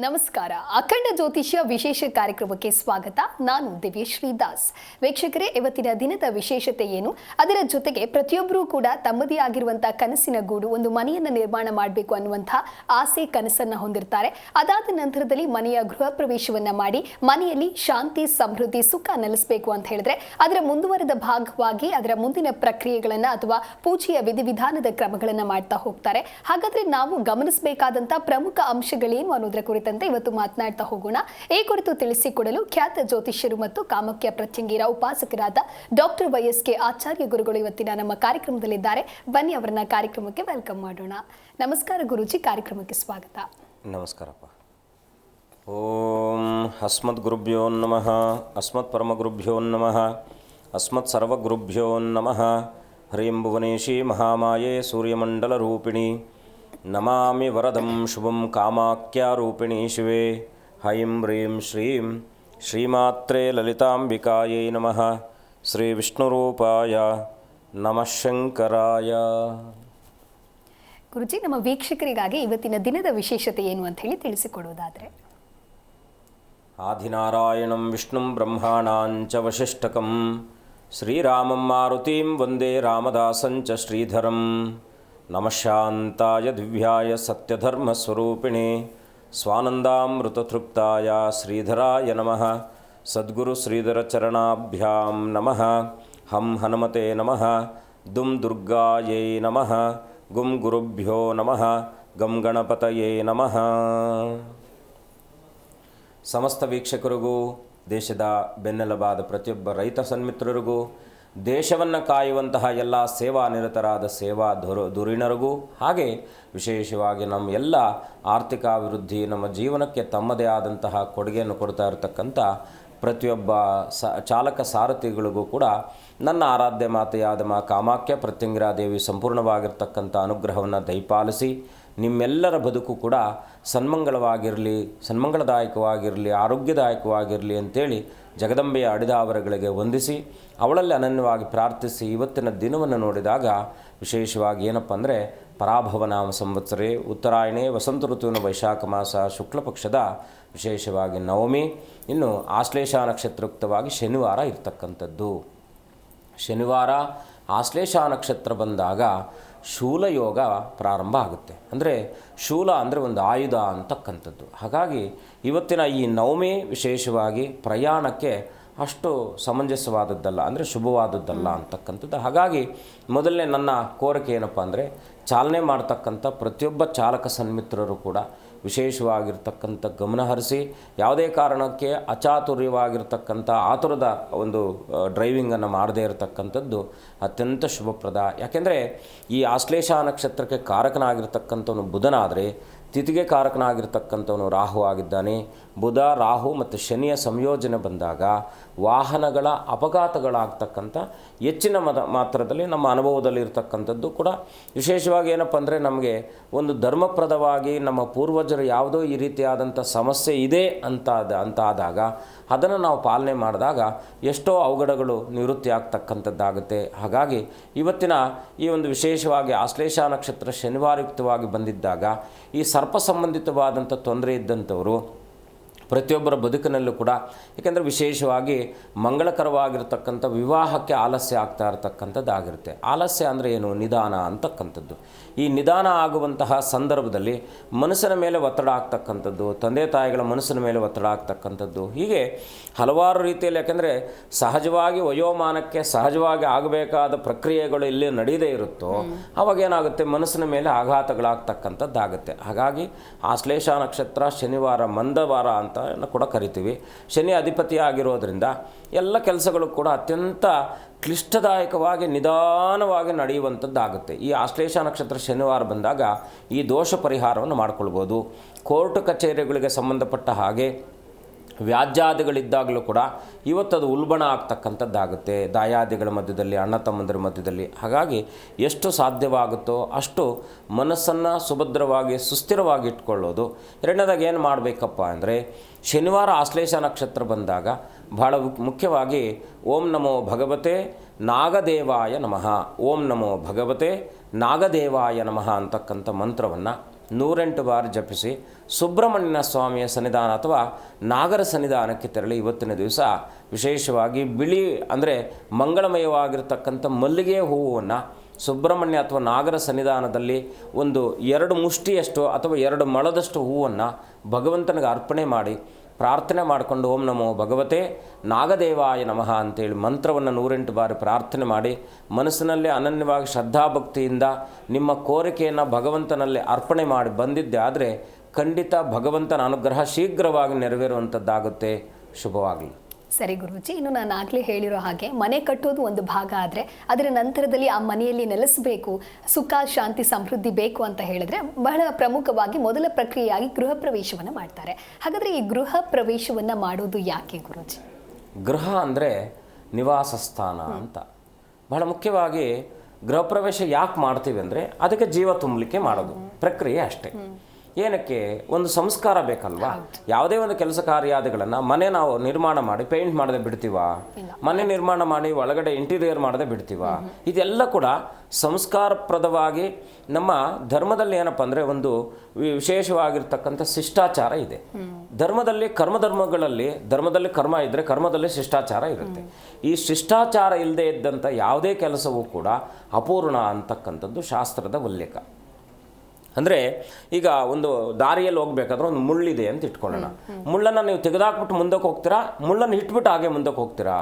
ನಮಸ್ಕಾರ. ಅಖಂಡ ಜ್ಯೋತಿಷ್ಯ ವಿಶೇಷ ಕಾರ್ಯಕ್ರಮಕ್ಕೆ ಸ್ವಾಗತ. ನಾನು ದಿವ್ಯಶ್ರೀ ದಾಸ್. ವೀಕ್ಷಕರೇ, ಇವತ್ತಿನ ದಿನದ ವಿಶೇಷತೆ ಏನು, ಅದರ ಜೊತೆಗೆ ಪ್ರತಿಯೊಬ್ಬರೂ ಕೂಡ ತಮ್ಮದೇ ಆಗಿರುವಂತಹ ಕನಸಿನ ಗೂಡು, ಒಂದು ಮನೆಯನ್ನು ನಿರ್ಮಾಣ ಮಾಡಬೇಕು ಅನ್ನುವಂತಹ ಆಸೆ ಕನಸನ್ನು ಹೊಂದಿರ್ತಾರೆ. ಅದಾದ ನಂತರದಲ್ಲಿ ಮನೆಯ ಗೃಹ ಪ್ರವೇಶವನ್ನ ಮಾಡಿ ಮನೆಯಲ್ಲಿ ಶಾಂತಿ, ಸಮೃದ್ಧಿ, ಸುಖ ನೆಲೆಸಬೇಕು ಅಂತ ಹೇಳಿದ್ರೆ ಅದರ ಮುಂದುವರೆದ ಭಾಗವಾಗಿ ಅದರ ಮುಂದಿನ ಪ್ರಕ್ರಿಯೆಗಳನ್ನು ಅಥವಾ ಪೂಜೆಯ ವಿಧಿವಿಧಾನದ ಕ್ರಮಗಳನ್ನು ಮಾಡ್ತಾ ಹೋಗ್ತಾರೆ. ಹಾಗಾದ್ರೆ ನಾವು ಗಮನಿಸಬೇಕಾದಂತಹ ಪ್ರಮುಖ ಅಂಶಗಳೇನು ಅನ್ನೋದರ ಕುರಿತಂತೆ ಇವತ್ತು ಮಾತನಾಡ್ತಾ ಹೋಗೋಣ. ಈ ಕುರಿತು ತಿಳಿಸಿಕೊಡಲು ಖ್ಯಾತ ಜ್ಯೋತಿಷ್ಯರು ಮತ್ತು ಕಾಮಾಖ್ಯ ಪ್ರತ್ಯಂಗಿರ ಉಪಾಸಕರಾದ ಡಾಕ್ಟರ್ ವೈಎಸ್ಕೆ ಆಚಾರ್ಯ ಗುರುಗಳು ಇವತ್ತಿನ ನಮ್ಮ ಕಾರ್ಯಕ್ರಮದಲ್ಲಿದ್ದಾರೆ. ಬನ್ನಿ ಅವರನ್ನ ಕಾರ್ಯಕ್ರಮಕ್ಕೆ ವೆಲ್ಕಮ್ ಮಾಡೋಣ. ನಮಸ್ಕಾರ ಗುರುಜಿ, ಕಾರ್ಯಕ್ರಮಕ್ಕೆ ಸ್ವಾಗತ. ನಮಸ್ಕಾರಪ್ಪ. ಓಂ ಅಸ್ಮದ್ ಗುರುಭ್ಯೋ ನಮಃ, ಅಸ್ಮತ್ ಪರಮಗುರುಭ್ಯೋ ನಮಃ, ಅಸ್ಮತ್ ಸರ್ವಗುರುಭ್ಯೋ ನಮಃ. ಹ್ರೀಂ ಭುವನೇಶಿ ಮಹಾಮಾಯೆ ಸೂರ್ಯಮಂಡಲರೂಪಿಣಿ ನಮಾಮಿ ವರದಂ ಶುಭಂ ಕಾಮಾಖ್ಯಾರೂಪಿಣಿ ಶಿವೆ. ಹೈಂ ಹ್ರೀಂ ಶ್ರೀಂ ಶ್ರೀಮಾತ್ರೇ ಲಲಿತಾಂಬಿಕಾಯೈ ನಮಃ. ಶ್ರೀ ವಿಷ್ಣುರೂಪಾಯ ನಮಃ ಶಂಕರಾಯ. ಗುರುಜಿ, ನಮ್ಮ ವೀಕ್ಷಕರಿಗಾಗಿ ಇವತ್ತಿನ ದಿನದ ವಿಶೇಷತೆ ಏನು ಅಂತ ಹೇಳಿ ತಿಳಿಸಿಕೊಡೋದಾದ್ರೆ. ಆದಿನಾರಾಯಣಂ ವಿಷ್ಣುಂ ಬ್ರಹ್ಮಾಣಾಂಚ ವಶಿಷ್ಠಕಂ ಶ್ರೀರಾಮಂ ಮಾರುತಿಂ ವಂದೇ ರಾಮದಾಸಂಚ ಶ್ರೀಧರಂ. ನಮಃ ಶಾಂತಾಯ ದಿವ್ಯಾಯ ಸತ್ಯಧರ್ಮಸ್ವರೂಪಿಣೆ ಸ್ವಾನಂದಾಮೃತತೃಪ್ತಾಯ ಶ್ರೀಧರಾಯ ನಮಃ. ಸದ್ಗುರು ಶ್ರೀಧರ ಚರಣಾಭ್ಯಾಂ ನಮಃ. ಹಂ ಹನುಮತೆ ನಮಃ. ದುಂ ದುರ್ಗಾಯೈ ನಮಃ. ಗುಂ ಗುರುಭ್ಯೋ ನಮಃ. ಗಂ ಗಣಪತಯೇ ನಮಃ. ಸಮಸ್ತ ವೀಕ್ಷಕರಿಗೂ, ದೇಶದ ಬೆನ್ನೆಲುಬಾದ ಪ್ರತಿಯೊಬ್ಬ ರೈತ ಸನ್ಮಿತ್ರರಿಗೂ, ದೇಶವನ್ನು ಕಾಯುವಂತಹ ಎಲ್ಲ ಸೇವಾ ನಿರತರಾದ ಸೇವಾ ಧುರೀಣರಿಗೂ, ಹಾಗೆ ವಿಶೇಷವಾಗಿ ನಮ್ಮ ಎಲ್ಲ ಆರ್ಥಿಕ ಅಭಿವೃದ್ಧಿ, ನಮ್ಮ ಜೀವನಕ್ಕೆ ತಮ್ಮದೇ ಆದಂತಹ ಕೊಡುಗೆಯನ್ನು ಕೊಡ್ತಾ ಇರತಕ್ಕಂಥ ಪ್ರತಿಯೊಬ್ಬ ಚಾಲಕ ಸಾರಥಿಗಳಿಗೂ ಕೂಡ ನನ್ನ ಆರಾಧ್ಯ ಮಾತೆಯಾದ ಮಾ ಕಾಮಾಖ್ಯ ಪ್ರತ್ಯಂಗಿರಾದೇವಿ ಸಂಪೂರ್ಣವಾಗಿರ್ತಕ್ಕಂಥ ಅನುಗ್ರಹವನ್ನು ದಯಪಾಲಿಸಿ ನಿಮ್ಮೆಲ್ಲರ ಬದುಕು ಕೂಡ ಸನ್ಮಂಗಳವಾಗಿರಲಿ, ಸನ್ಮಂಗಳದಾಯಕವಾಗಿರಲಿ, ಆರೋಗ್ಯದಾಯಕವಾಗಿರಲಿ ಅಂತೇಳಿ ಜಗದಂಬೆಯ ಅಡಿದಾವರಗಳಿಗೆ ವಂದಿಸಿ ಅವಳಲ್ಲಿ ಅನನ್ಯವಾಗಿ ಪ್ರಾರ್ಥಿಸಿ ಇವತ್ತಿನ ದಿನವನ್ನು ನೋಡಿದಾಗ ವಿಶೇಷವಾಗಿ ಏನಪ್ಪ ಅಂದರೆ ಪರಾಭವನಾಮ ಸಂವತ್ಸರೆ ಉತ್ತರಾಯಣೆ ವಸಂತ ಋತುವಿನ ವೈಶಾಖ ಮಾಸ ಶುಕ್ಲ ಪಕ್ಷದ ವಿಶೇಷವಾಗಿ ನವಮಿ, ಇನ್ನು ಆಶ್ಲೇಷ ನಕ್ಷತ್ರಯುಕ್ತವಾಗಿ ಶನಿವಾರ ಇರ್ತಕ್ಕಂಥದ್ದು. ಶನಿವಾರ ಆಶ್ಲೇಷ ನಕ್ಷತ್ರ ಬಂದಾಗ ಶೂಲಯೋಗ ಪ್ರಾರಂಭ ಆಗುತ್ತೆ. ಅಂದರೆ ಶೂಲ ಅಂದರೆ ಒಂದು ಆಯುಧ ಅಂತಕ್ಕಂಥದ್ದು. ಹಾಗಾಗಿ ಇವತ್ತಿನ ಈ ನವಮಿ ವಿಶೇಷವಾಗಿ ಪ್ರಯಾಣಕ್ಕೆ ಅಷ್ಟು ಸಮಂಜಸವಾದದ್ದಲ್ಲ, ಅಂದರೆ ಶುಭವಾದದ್ದಲ್ಲ ಅಂತಕ್ಕಂಥದ್ದು. ಹಾಗಾಗಿ ಮೊದಲನೇ ನನ್ನ ಕೋರಿಕೆ ಏನಪ್ಪ ಅಂದರೆ ಚಾಲನೆ ಮಾಡ್ತಕ್ಕಂಥ ಪ್ರತಿಯೊಬ್ಬ ಚಾಲಕ ಸನ್ಮಿತ್ರರು ಕೂಡ ವಿಶೇಷವಾಗಿರ್ತಕ್ಕಂಥ ಗಮನ ಹರಿಸಿ ಯಾವುದೇ ಕಾರಣಕ್ಕೆ ಅಚಾತುರ್ಯವಾಗಿರ್ತಕ್ಕಂಥ ಆತುರದ ಒಂದು ಡ್ರೈವಿಂಗನ್ನು ಮಾಡದೇ ಇರತಕ್ಕಂಥದ್ದು ಅತ್ಯಂತ ಶುಭಪ್ರದ. ಯಾಕೆಂದರೆ ಈ ಆಶ್ಲೇಷ ನಕ್ಷತ್ರಕ್ಕೆ ಕಾರಕನಾಗಿರ್ತಕ್ಕಂಥವನು ಬುಧನಾದರೆ ತಿಥಿಗೆ ಕಾರಕನಾಗಿರ್ತಕ್ಕಂಥವನು ರಾಹು ಆಗಿದ್ದಾನೆ. ಬುಧ, ರಾಹು ಮತ್ತು ಶನಿಯ ಸಂಯೋಜನೆ ಬಂದಾಗ ವಾಹನಗಳ ಅಪಘಾತಗಳಾಗ್ತಕ್ಕಂಥ ಹೆಚ್ಚಿನ ಮಾತ್ರದಲ್ಲಿ ನಮ್ಮ ಅನುಭವದಲ್ಲಿ ಇರ್ತಕ್ಕಂಥದ್ದು ಕೂಡ ವಿಶೇಷವಾಗಿ ಏನಪ್ಪ ಅಂದರೆ ನಮಗೆ ಒಂದು ಧರ್ಮಪ್ರದವಾಗಿ ನಮ್ಮ ಪೂರ್ವಜರು ಯಾವುದೋ ಈ ರೀತಿಯಾದಂಥ ಸಮಸ್ಯೆ ಇದೆ ಅಂತಾದಾಗ ಅದನ್ನು ನಾವು ಪಾಲನೆ ಮಾಡಿದಾಗ ಎಷ್ಟೋ ಅವಘಡಗಳು ನಿವೃತ್ತಿ ಆಗ್ತಕ್ಕಂಥದ್ದಾಗುತ್ತೆ. ಹಾಗಾಗಿ ಇವತ್ತಿನ ಈ ಒಂದು ವಿಶೇಷವಾಗಿ ಆಶ್ಲೇಷ ನಕ್ಷತ್ರ ಶನಿವಾರಯುಕ್ತವಾಗಿ ಬಂದಿದ್ದಾಗ ಈ ಸರ್ಪ ಸಂಬಂಧಿತವಾದಂಥ ತೊಂದರೆ ಇದ್ದಂಥವರು ಪ್ರತಿಯೊಬ್ಬರ ಬದುಕಿನಲ್ಲೂ ಕೂಡ, ಏಕೆಂದರೆ ವಿಶೇಷವಾಗಿ ಮಂಗಳಕರವಾಗಿರ್ತಕ್ಕಂಥ ವಿವಾಹಕ್ಕೆ ಆಲಸ್ಯ ಆಗ್ತಾ ಇರತಕ್ಕಂಥದ್ದಾಗಿರುತ್ತೆ. ಆಲಸ್ಯ ಅಂದರೆ ಏನು? ನಿಧಾನ ಅಂತಕ್ಕಂಥದ್ದು. ಈ ನಿಧಾನ ಆಗುವಂತಹ ಸಂದರ್ಭದಲ್ಲಿ ಮನಸ್ಸಿನ ಮೇಲೆ ಒತ್ತಡ ಆಗ್ತಕ್ಕಂಥದ್ದು, ತಂದೆ ತಾಯಿಗಳ ಮನಸ್ಸಿನ ಮೇಲೆ ಒತ್ತಡ ಆಗ್ತಕ್ಕಂಥದ್ದು, ಹೀಗೆ ಹಲವಾರು ರೀತಿಯಲ್ಲಿ. ಯಾಕೆಂದರೆ ಸಹಜವಾಗಿ ವಯೋಮಾನಕ್ಕೆ ಸಹಜವಾಗಿ ಆಗಬೇಕಾದ ಪ್ರಕ್ರಿಯೆಗಳು ಇಲ್ಲಿ ನಡೆಯದೇ ಇರುತ್ತೋ ಅವಾಗೇನಾಗುತ್ತೆ, ಮನಸ್ಸಿನ ಮೇಲೆ ಆಘಾತಗಳಾಗ್ತಕ್ಕಂಥದ್ದಾಗುತ್ತೆ. ಹಾಗಾಗಿ ಆಶ್ಲೇಷ ನಕ್ಷತ್ರ ಶನಿವಾರ ಮಂದವಾರ ಅಂತ ಕೂಡ ಕರಿತೀವಿ. ಶನಿ ಅಧಿಪತಿ ಆಗಿರೋದ್ರಿಂದ ಎಲ್ಲ ಕೆಲಸಗಳು ಕೂಡ ಅತ್ಯಂತ ಕ್ಲಿಷ್ಟದಾಯಕವಾಗಿ ನಿಧಾನವಾಗಿ ನಡೆಯುವಂಥದ್ದಾಗುತ್ತೆ. ಈ ಆಶ್ಲೇಷ ನಕ್ಷತ್ರ ಶನಿವಾರ ಬಂದಾಗ ಈ ದೋಷ ಪರಿಹಾರವನ್ನು ಮಾಡಿಕೊಳ್ಬೋದು. ಕೋರ್ಟ್ ಕಚೇರಿಗಳಿಗೆ ಸಂಬಂಧಪಟ್ಟ ಹಾಗೆ ವ್ಯಾಜ್ಯಾದಿಗಳಿದ್ದಾಗಲೂ ಕೂಡ ಇವತ್ತದು ಉಲ್ಬಣ ಆಗ್ತಕ್ಕಂಥದ್ದಾಗುತ್ತೆ, ದಾಯಾದಿಗಳ ಮಧ್ಯದಲ್ಲಿ, ಅಣ್ಣ ತಮ್ಮಂದರ ಮಧ್ಯದಲ್ಲಿ. ಹಾಗಾಗಿ ಎಷ್ಟು ಸಾಧ್ಯವಾಗುತ್ತೋ ಅಷ್ಟು ಮನಸ್ಸನ್ನು ಸುಭದ್ರವಾಗಿ ಸುಸ್ಥಿರವಾಗಿ ಇಟ್ಕೊಳ್ಳೋದು. ಎರಡನೇದಾಗಿ ಏನು ಮಾಡಬೇಕಪ್ಪ ಅಂದರೆ ಶನಿವಾರ ಆಶ್ಲೇಷ ನಕ್ಷತ್ರ ಬಂದಾಗ ಬಹಳ ಮುಖ್ಯವಾಗಿ ಓಂ ನಮೋ ಭಗವತೆ ನಾಗದೇವಾಯ ನಮಃ, ಓಂ ನಮೋ ಭಗವತೆ ನಾಗದೇವಾಯ ನಮಃ ಅಂತಕ್ಕಂಥ ಮಂತ್ರವನ್ನು 108 ಬಾರಿ ಜಪಿಸಿ ಸುಬ್ರಹ್ಮಣ್ಯನ ಸ್ವಾಮಿಯ ಸನ್ನಿಧಾನ ಅಥವಾ ನಾಗರ ಸನ್ನಿಧಾನಕ್ಕೆ ತೆರಳಿ ಇವತ್ತಿನ ದಿವಸ ವಿಶೇಷವಾಗಿ ಬಿಳಿ ಅಂದರೆ ಮಂಗಳಮಯವಾಗಿರ್ತಕ್ಕಂಥ ಮಲ್ಲಿಗೆ ಹೂವನ್ನು ಸುಬ್ರಹ್ಮಣ್ಯ ಅಥವಾ ನಾಗರ ಸನ್ನಿಧಾನದಲ್ಲಿ ಒಂದು 2 ಮುಷ್ಟಿಯಷ್ಟು ಅಥವಾ 2 ಮೊಳದಷ್ಟು ಹೂವನ್ನು ಭಗವಂತನಿಗೆ ಅರ್ಪಣೆ ಮಾಡಿ ಪ್ರಾರ್ಥನೆ ಮಾಡಿಕೊಂಡು ಓಂ ನಮೋ ಭಗವತೆ ನಾಗದೇವಾಯ ನಮಃ ಅಂತೇಳಿ ಮಂತ್ರವನ್ನು 108 ಬಾರಿ ಪ್ರಾರ್ಥನೆ ಮಾಡಿ ಮನಸ್ಸಿನಲ್ಲಿ ಅನನ್ಯವಾಗಿ ಶ್ರದ್ಧಾಭಕ್ತಿಯಿಂದ ನಿಮ್ಮ ಕೋರಿಕೆಯನ್ನು ಭಗವಂತನಲ್ಲಿ ಅರ್ಪಣೆ ಮಾಡಿ ಬಂದಿದ್ದೆ ಆದರೆ ಖಂಡಿತ ಭಗವಂತನ ಅನುಗ್ರಹ ಶೀಘ್ರವಾಗಿ ನೆರವೇರುವಂಥದ್ದಾಗುತ್ತೆ. ಶುಭವಾಗಲಿ. ಸರಿ ಗುರೂಜಿ, ಇನ್ನು ನಾನು ಆಗಲೇ ಹೇಳಿರೋ ಹಾಗೆ ಮನೆ ಕಟ್ಟೋದು ಒಂದು ಭಾಗ ಆದರೆ ಅದರ ನಂತರದಲ್ಲಿ ಆ ಮನೆಯಲ್ಲಿ ನೆಲೆಸಬೇಕು, ಸುಖ ಶಾಂತಿ ಸಮೃದ್ಧಿ ಬೇಕು ಅಂತ ಹೇಳಿದ್ರೆ ಬಹಳ ಪ್ರಮುಖವಾಗಿ ಮೊದಲ ಪ್ರಕ್ರಿಯೆಯಾಗಿ ಗೃಹ ಪ್ರವೇಶವನ್ನು ಮಾಡ್ತಾರೆ. ಹಾಗಾದರೆ ಈ ಗೃಹ ಪ್ರವೇಶವನ್ನು ಮಾಡೋದು ಯಾಕೆ ಗುರೂಜಿ? ಗೃಹ ಅಂದರೆ ನಿವಾಸ ಸ್ಥಾನ ಅಂತ. ಬಹಳ ಮುಖ್ಯವಾಗಿ ಗೃಹ ಪ್ರವೇಶ ಯಾಕೆ ಮಾಡ್ತೀವಿ ಅಂದರೆ ಅದಕ್ಕೆ ಜೀವ ತುಂಬಲಿಕ್ಕೆ ಮಾಡೋದು ಪ್ರಕ್ರಿಯೆ ಅಷ್ಟೇ. ಏನಕ್ಕೆ? ಒಂದು ಸಂಸ್ಕಾರ ಬೇಕಲ್ವಾ. ಯಾವುದೇ ಒಂದು ಕೆಲಸ ಕಾರ್ಯಾದಿಗಳನ್ನು ಮನೆ ನಾವು ನಿರ್ಮಾಣ ಮಾಡಿ ಪೇಂಟ್ ಮಾಡದೆ ಬಿಡ್ತೀವ, ಮನೆ ನಿರ್ಮಾಣ ಮಾಡಿ ಒಳಗಡೆ ಇಂಟೀರಿಯರ್ ಮಾಡದೆ ಬಿಡ್ತೀವ. ಇದೆಲ್ಲ ಕೂಡ ಸಂಸ್ಕಾರಪ್ರದವಾಗಿ ನಮ್ಮ ಧರ್ಮದಲ್ಲಿ ಏನಪ್ಪ ಅಂದರೆ ಒಂದು ವಿಶೇಷವಾಗಿರ್ತಕ್ಕಂಥ ಶಿಷ್ಟಾಚಾರ ಇದೆ. ಧರ್ಮದಲ್ಲಿ ಧರ್ಮದಲ್ಲಿ ಕರ್ಮ ಇದ್ದರೆ ಕರ್ಮದಲ್ಲಿ ಶಿಷ್ಟಾಚಾರ ಇರುತ್ತೆ. ಈ ಶಿಷ್ಟಾಚಾರ ಇಲ್ಲದೆ ಇದ್ದಂಥ ಯಾವುದೇ ಕೆಲಸವೂ ಕೂಡ ಅಪೂರ್ಣ ಅಂತಕ್ಕಂಥದ್ದು ಶಾಸ್ತ್ರದ ಉಲ್ಲೇಖ. ಅಂದರೆ ಈಗ ಒಂದು ದಾರಿಯಲ್ಲಿ ಹೋಗ್ಬೇಕಾದ್ರೆ ಒಂದು ಮುಳ್ಳಿದೆ ಅಂತ ಇಟ್ಕೊಳ್ಳೋಣ. ಮುಳ್ಳನ್ನು ನೀವು ತೆಗೆದಾಕ್ಬಿಟ್ಟು ಮುಂದಕ್ಕೆ ಹೋಗ್ತೀರಾ, ಮುಳ್ಳನ್ನು ಇಟ್ಬಿಟ್ಟು ಹಾಗೆ ಮುಂದಕ್ಕೆ ಹೋಗ್ತೀರಾ?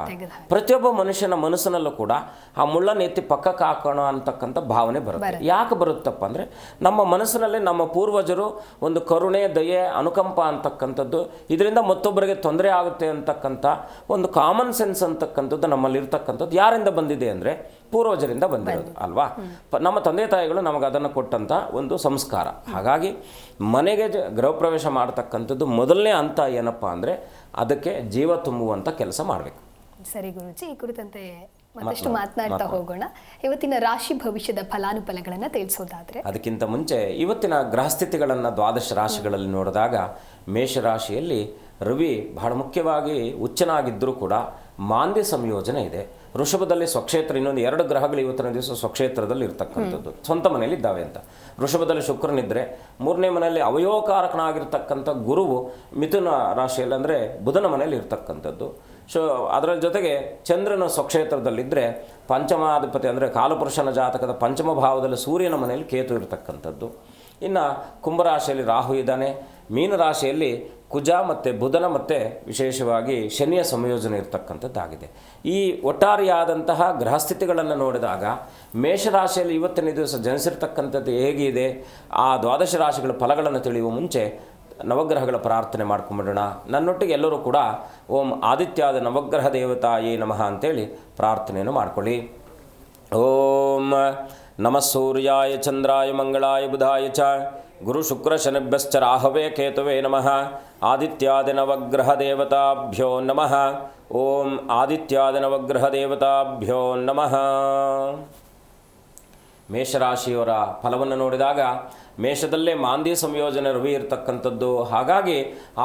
ಪ್ರತಿಯೊಬ್ಬ ಮನುಷ್ಯನ ಮನಸ್ಸಿನಲ್ಲೂ ಕೂಡ ಆ ಮುಳ್ಳನ್ನು ಎತ್ತಿ ಪಕ್ಕಕ್ಕೆ ಹಾಕೋಣ ಅಂತಕ್ಕಂಥ ಭಾವನೆ ಬರುತ್ತೆ. ಯಾಕೆ ಬರುತ್ತಪ್ಪ ಅಂದರೆ ನಮ್ಮ ಮನಸ್ಸಿನಲ್ಲಿ ನಮ್ಮ ಪೂರ್ವಜರು ಒಂದು ಕರುಣೆ, ದಯೆ, ಅನುಕಂಪ ಅಂತಕ್ಕಂಥದ್ದು, ಇದರಿಂದ ಮತ್ತೊಬ್ಬರಿಗೆ ತೊಂದರೆ ಆಗುತ್ತೆ ಅಂತಕ್ಕಂಥ ಒಂದು ಕಾಮನ್ ಸೆನ್ಸ್ ಅಂತಕ್ಕಂಥದ್ದು ನಮ್ಮಲ್ಲಿ ಇರ್ತಕ್ಕಂಥದ್ದು ಯಾರಿಂದ ಬಂದಿದೆ ಅಂದರೆ ಪೂರ್ವಜರಿಂದ ಬಂದಿರೋದು ಅಲ್ವಾ. ನಮ್ಮ ತಂದೆ ತಾಯಿಗಳು ನಮಗೆ ಅದನ್ನು ಕೊಟ್ಟಂಥ ಒಂದು ಸಂಸ್ಕಾರ. ಹಾಗಾಗಿ ಮನೆಗೆ ಗೃಹ ಪ್ರವೇಶ ಮಾಡ್ತಕ್ಕಂಥದ್ದು ಮೊದಲನೇ ಹಂತ ಏನಪ್ಪ ಅಂದರೆ ಅದಕ್ಕೆ ಜೀವ ತುಂಬುವಂಥ ಕೆಲಸ ಮಾಡಬೇಕು. ಸರಿ ಗುರೂಜಿ, ಈ ಕುರಿತಂತೆ ಮತ್ತಷ್ಟು ಮಾತನಾಡ್ತಾ ಹೋಗೋಣ. ಇವತ್ತಿನ ರಾಶಿ ಭವಿಷ್ಯದ ಫಲಾನುಫಲಗಳನ್ನು ತಿಳಿಸೋದಾದ್ರೆ ಅದಕ್ಕಿಂತ ಮುಂಚೆ ಇವತ್ತಿನ ಗ್ರಹಸ್ಥಿತಿಗಳನ್ನು 12 ರಾಶಿಗಳಲ್ಲಿ ನೋಡಿದಾಗ ಮೇಷರಾಶಿಯಲ್ಲಿ ರವಿ ಬಹಳ ಮುಖ್ಯವಾಗಿ ಉಚ್ಚನಾಗಿದ್ದರೂ ಕೂಡ ಮಾಂದ್ಯ ಸಂಯೋಜನೆ ಇದೆ. ವೃಷಭದಲ್ಲಿ ಸ್ವಕ್ಷೇತ್ರ, ಇನ್ನೊಂದು 2 ಗ್ರಹಗಳು ಇವತ್ತಿನ ದಿವಸ ಸ್ವಕ್ಷೇತ್ರದಲ್ಲಿ ಇರ್ತಕ್ಕಂಥದ್ದು, ಸ್ವಂತ ಮನೆಯಲ್ಲಿ ಇದ್ದಾವೆ ಅಂತ. ವೃಷಭದಲ್ಲಿ ಶುಕ್ರನಿದ್ದರೆ 3ನೇ ಮನೆಯಲ್ಲಿ ಅವಯೋಕಾರಕನಾಗಿರ್ತಕ್ಕಂಥ ಗುರುವು ಮಿಥುನ ರಾಶಿಯಲ್ಲಿ ಅಂದರೆ ಬುಧನ ಮನೆಯಲ್ಲಿ ಇರ್ತಕ್ಕಂಥದ್ದು. ಅದರ ಜೊತೆಗೆ ಚಂದ್ರನ ಸ್ವಕ್ಷೇತ್ರದಲ್ಲಿದ್ದರೆ ಪಂಚಮಾಧಿಪತಿ ಅಂದರೆ ಕಾಲಪುರುಷನ ಜಾತಕದ ಪಂಚಮ ಭಾವದಲ್ಲಿ ಸೂರ್ಯನ ಮನೆಯಲ್ಲಿ ಕೇತು ಇರತಕ್ಕಂಥದ್ದು. ಇನ್ನು ಕುಂಭರಾಶಿಯಲ್ಲಿ ರಾಹು ಇದ್ದಾನೆ. ಮೀನರಾಶಿಯಲ್ಲಿ ಕುಜ ಮತ್ತು ಬುಧನ ಮತ್ತು ವಿಶೇಷವಾಗಿ ಶನಿಯ ಸಂಯೋಜನೆ ಇರತಕ್ಕಂಥದ್ದಾಗಿದೆ. ಈ ಒಟ್ಟಾರೆಯಾದಂತಹ ಗ್ರಹಸ್ಥಿತಿಗಳನ್ನು ನೋಡಿದಾಗ ಮೇಷರಾಶಿಯಲ್ಲಿ ಇವತ್ತಿನ ದಿವಸ ಜನಿಸಿರ್ತಕ್ಕಂಥದ್ದು ಹೇಗಿದೆ, ಆ 12 ರಾಶಿಗಳ ಫಲಗಳನ್ನು ತಿಳಿಯುವ ಮುಂಚೆ ನವಗ್ರಹಗಳ ಪ್ರಾರ್ಥನೆ ಮಾಡ್ಕೊಂಬಿಡೋಣ. ನನ್ನೊಟ್ಟಿಗೆ ಎಲ್ಲರೂ ಕೂಡ ಓಂ ಆದಿತ್ಯಾದ ನವಗ್ರಹ ದೇವತಾಯೇ ನಮಃ ಅಂತೇಳಿ ಪ್ರಾರ್ಥನೆಯನ್ನು ಮಾಡ್ಕೊಳ್ಳಿ. ಓಂ ನಮಃ ಸೂರ್ಯಾಯ ಚಂದ್ರಾಯ ಮಂಗಳಾಯ ಬುಧಾಯ ಚ ಗುರು ಶುಕ್ರ ಶನಿಭ್ಯಶ್ಚ ರಾಹವೇ ಕೇತುವೇ ನಮಃ. ಆದಿತ್ಯಾದಿ ನವಗ್ರಹ ದೇವತಾಭ್ಯೋ ನಮಃ. ಓಂ ಆದಿತ್ಯಾದಿ ನವಗ್ರಹ ದೇವತಾಭ್ಯೋ ನಮಃ. ಮೇಷರಾಶಿಯವರ ಫಲವನ್ನು ನೋಡಿದಾಗ ಮೇಷದಲ್ಲೇ ಮಾಂದ್ಯ ಸಂಯೋಜನೆ ರವಿ ಇರತಕ್ಕಂಥದ್ದು. ಹಾಗಾಗಿ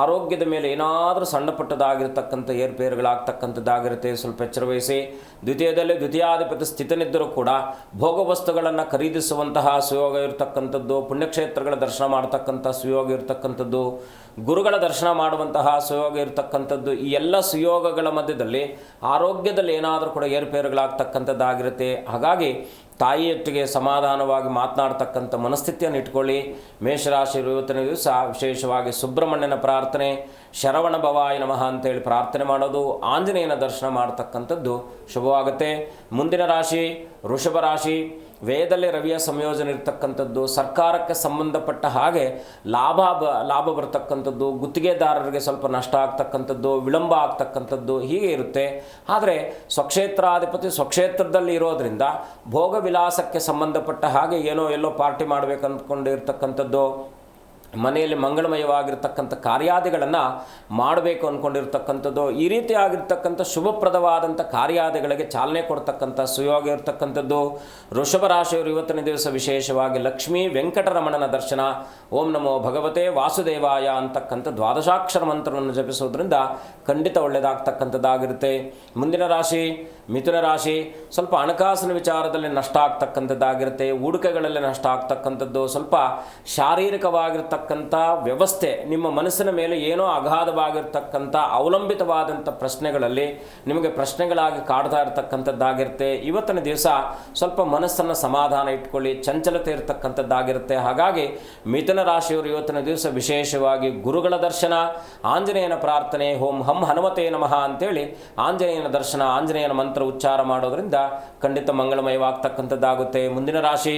ಆರೋಗ್ಯದ ಮೇಲೆ ಏನಾದರೂ ಸಣ್ಣ ಪುಟ್ಟದಾಗಿರ್ತಕ್ಕಂಥ ಏರ್ಪೇರುಗಳಾಗ್ತಕ್ಕಂಥದ್ದಾಗಿರುತ್ತೆ, ಸ್ವಲ್ಪ ಎಚ್ಚರವಹಿಸಿ. ದ್ವಿತೀಯದಲ್ಲಿ ದ್ವಿತೀಯಾಧಿಪತಿ ಸ್ಥಿತನಿದ್ದರೂ ಕೂಡ ಭೋಗ ವಸ್ತುಗಳನ್ನು ಖರೀದಿಸುವಂತಹ ಸುಯೋಗ ಇರತಕ್ಕಂಥದ್ದು, ಪುಣ್ಯಕ್ಷೇತ್ರಗಳ ದರ್ಶನ ಮಾಡ್ತಕ್ಕಂಥ ಸುಯೋಗ ಇರತಕ್ಕಂಥದ್ದು, ಗುರುಗಳ ದರ್ಶನ ಮಾಡುವಂತಹ ಸುಯೋಗ ಇರತಕ್ಕಂಥದ್ದು. ಈ ಎಲ್ಲ ಸುಯೋಗಗಳ ಮಧ್ಯದಲ್ಲಿ ಆರೋಗ್ಯದಲ್ಲಿ ಏನಾದರೂ ಕೂಡ ಏರ್ಪೇರುಗಳಾಗ್ತಕ್ಕಂಥದ್ದಾಗಿರುತ್ತೆ. ಹಾಗಾಗಿ ತಾಯಿಯೊಟ್ಟಿಗೆ ಸಮಾಧಾನವಾಗಿ ಮಾತನಾಡ್ತಕ್ಕಂಥ ಮನಸ್ಥಿತಿಯನ್ನು ಇಟ್ಕೊಳ್ಳಿ. ಮೇಷರಾಶಿ ಇವತ್ತಿನ ದಿವಸ ವಿಶೇಷವಾಗಿ ಸುಬ್ರಹ್ಮಣ್ಯನ ಪ್ರಾರ್ಥನೆ, ಶರವಣ ಭವಾಯ ನಮಃ ಅಂತೇಳಿ ಪ್ರಾರ್ಥನೆ ಮಾಡೋದು, ಆಂಜನೇಯನ ದರ್ಶನ ಮಾಡ್ತಕ್ಕಂಥದ್ದು ಶುಭವಾಗುತ್ತೆ. ಮುಂದಿನ ರಾಶಿ ವೃಷಭ ರಾಶಿ. ವೇದದಲ್ಲಿ ರವಿಯ ಸಂಯೋಜನೆ ಇರ್ತಕ್ಕಂಥದ್ದು, ಸರ್ಕಾರಕ್ಕೆ ಸಂಬಂಧಪಟ್ಟ ಹಾಗೆ ಲಾಭ ಬರ್ತಕ್ಕಂಥದ್ದು, ಗುತ್ತಿಗೆದಾರರಿಗೆ ಸ್ವಲ್ಪ ನಷ್ಟ ಆಗ್ತಕ್ಕಂಥದ್ದು, ವಿಳಂಬ ಆಗ್ತಕ್ಕಂಥದ್ದು ಹೀಗೆ ಇರುತ್ತೆ. ಆದರೆ ಸ್ವಕ್ಷೇತ್ರಾಧಿಪತಿ ಸ್ವಕ್ಷೇತ್ರದಲ್ಲಿ ಇರೋದರಿಂದ ಭೋಗ ವಿಲಾಸಕ್ಕೆ ಸಂಬಂಧಪಟ್ಟ ಹಾಗೆ ಎಲ್ಲೋ ಪಾರ್ಟಿ ಮಾಡಬೇಕು ಅಂದ್ಕೊಂಡಿರ್ತಕ್ಕಂಥದ್ದು, ಮನೆಯಲ್ಲಿ ಮಂಗಳಮಯವಾಗಿರ್ತಕ್ಕಂಥ ಕಾರ್ಯಾದಿಗಳನ್ನು ಮಾಡಬೇಕು ಅಂದ್ಕೊಂಡಿರ್ತಕ್ಕಂಥದ್ದು, ಈ ರೀತಿಯಾಗಿರ್ತಕ್ಕಂಥ ಶುಭಪ್ರದವಾದಂಥ ಕಾರ್ಯಾದಿಗಳಿಗೆ ಚಾಲನೆ ಕೊಡ್ತಕ್ಕಂಥ ಸುಯೋಗ ಇರ್ತಕ್ಕಂಥದ್ದು. ವೃಷಭ ರಾಶಿಯವರು ಇವತ್ತಿನ ದಿವಸ ವಿಶೇಷವಾಗಿ ಲಕ್ಷ್ಮೀ ವೆಂಕಟರಮಣನ ದರ್ಶನ, ಓಂ ನಮೋ ಭಗವತೆ ವಾಸುದೇವಾಯ ಅಂತಕ್ಕಂಥ 12 ಮಂತ್ರವನ್ನು ಜಪಿಸೋದ್ರಿಂದ ಖಂಡಿತ ಒಳ್ಳೆಯದಾಗ್ತಕ್ಕಂಥದ್ದಾಗಿರುತ್ತೆ. ಮುಂದಿನ ರಾಶಿ ಮಿಥುನ ರಾಶಿ ಸ್ವಲ್ಪ ಹಣಕಾಸಿನ ವಿಚಾರದಲ್ಲಿ ನಷ್ಟ ಆಗ್ತಕ್ಕಂಥದ್ದಾಗಿರುತ್ತೆ, ಹೂಡಿಕೆಗಳಲ್ಲಿ ನಷ್ಟ ಆಗ್ತಕ್ಕಂಥದ್ದು, ಸ್ವಲ್ಪ ಶಾರೀರಿಕವಾಗಿರ್ತಕ್ಕಂಥ ವ್ಯವಸ್ಥೆ ನಿಮ್ಮ ಮನಸ್ಸಿನ ಮೇಲೆ ಏನೋ ಅಗಾಧವಾಗಿರ್ತಕ್ಕಂಥ ಅವಲಂಬಿತವಾದಂಥ ಪ್ರಶ್ನೆಗಳಲ್ಲಿ ನಿಮಗೆ ಪ್ರಶ್ನೆಗಳಾಗಿ ಕಾಡ್ತಾ ಇರತಕ್ಕಂಥದ್ದಾಗಿರುತ್ತೆ. ಇವತ್ತಿನ ದಿವಸ ಸ್ವಲ್ಪ ಮನಸ್ಸನ್ನು ಸಮಾಧಾನ ಇಟ್ಕೊಳ್ಳಿ, ಚಂಚಲತೆ ಇರತಕ್ಕಂಥದ್ದಾಗಿರುತ್ತೆ. ಹಾಗಾಗಿ ಮಿಥುನ ರಾಶಿಯವರು ಇವತ್ತಿನ ದಿವಸ ವಿಶೇಷವಾಗಿ ಗುರುಗಳ ದರ್ಶನ, ಆಂಜನೇಯನ ಪ್ರಾರ್ಥನೆ, ಓಂ ಹಂ ಹನುಮತೆ ನಮಃ ಅಂತೇಳಿ ಆಂಜನೇಯನ ದರ್ಶನ, ಆಂಜನೇಯನ ಮಂತ್ರ ಉಚ್ಚಾರ ಮಾಡೋದ್ರಿಂದ ಖಂಡಿತ ಮಂಗಳಮಯವಾಗ್ತಕ್ಕಂಥದ್ದಾಗುತ್ತೆ. ಮುಂದಿನ ರಾಶಿ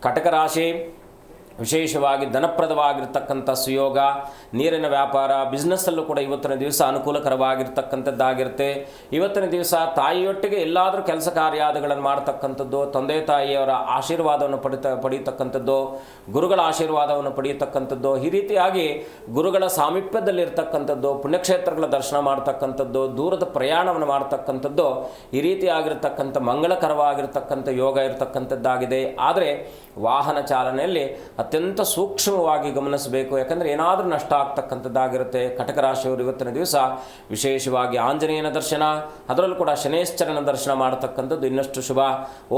ಕಟಕ ರಾಶಿ. ವಿಶೇಷವಾಗಿ ಧನಪ್ರದವಾಗಿರ್ತಕ್ಕಂಥ ಸುಯೋಗ, ನೀರಿನ ವ್ಯಾಪಾರ, ಬಿಸ್ನೆಸ್ಸಲ್ಲೂ ಕೂಡ ಇವತ್ತಿನ ದಿವಸ ಅನುಕೂಲಕರವಾಗಿರ್ತಕ್ಕಂಥದ್ದಾಗಿರುತ್ತೆ. ಇವತ್ತಿನ ದಿವಸ ತಾಯಿಯೊಟ್ಟಿಗೆ ಎಲ್ಲಾದರೂ ಕೆಲಸ ಕಾರ್ಯಾದಿಗಳನ್ನು ಮಾಡ್ತಕ್ಕಂಥದ್ದು, ತಂದೆ ತಾಯಿಯವರ ಆಶೀರ್ವಾದವನ್ನು ಪಡೀತಕ್ಕಂಥದ್ದು, ಗುರುಗಳ ಆಶೀರ್ವಾದವನ್ನು ಪಡೆಯತಕ್ಕಂಥದ್ದು, ಈ ರೀತಿಯಾಗಿ ಗುರುಗಳ ಸಾಮೀಪ್ಯದಲ್ಲಿರ್ತಕ್ಕಂಥದ್ದು, ಪುಣ್ಯಕ್ಷೇತ್ರಗಳ ದರ್ಶನ ಮಾಡ್ತಕ್ಕಂಥದ್ದು, ದೂರದ ಪ್ರಯಾಣವನ್ನು ಮಾಡ್ತಕ್ಕಂಥದ್ದು, ಈ ರೀತಿಯಾಗಿರ್ತಕ್ಕಂಥ ಮಂಗಳಕರವಾಗಿರ್ತಕ್ಕಂಥ ಯೋಗ ಇರತಕ್ಕಂಥದ್ದಾಗಿದೆ. ಆದರೆ ವಾಹನ ಚಾಲನೆಯಲ್ಲಿ ಅತ್ಯಂತ ಸೂಕ್ಷ್ಮವಾಗಿ ಗಮನಿಸಬೇಕು, ಯಾಕಂದರೆ ಏನಾದರೂ ನಷ್ಟ ಆಗ್ತಕ್ಕಂಥದ್ದಾಗಿರುತ್ತೆ. ಕಟಕ ರಾಶಿಯವರು ಇವತ್ತಿನ ದಿವಸ ವಿಶೇಷವಾಗಿ ಆಂಜನೇಯನ ದರ್ಶನ, ಅದರಲ್ಲೂ ಕೂಡ ಶನೈಶ್ಚರನ ದರ್ಶನ ಮಾಡತಕ್ಕಂಥದ್ದು ಇನ್ನಷ್ಟು ಶುಭ.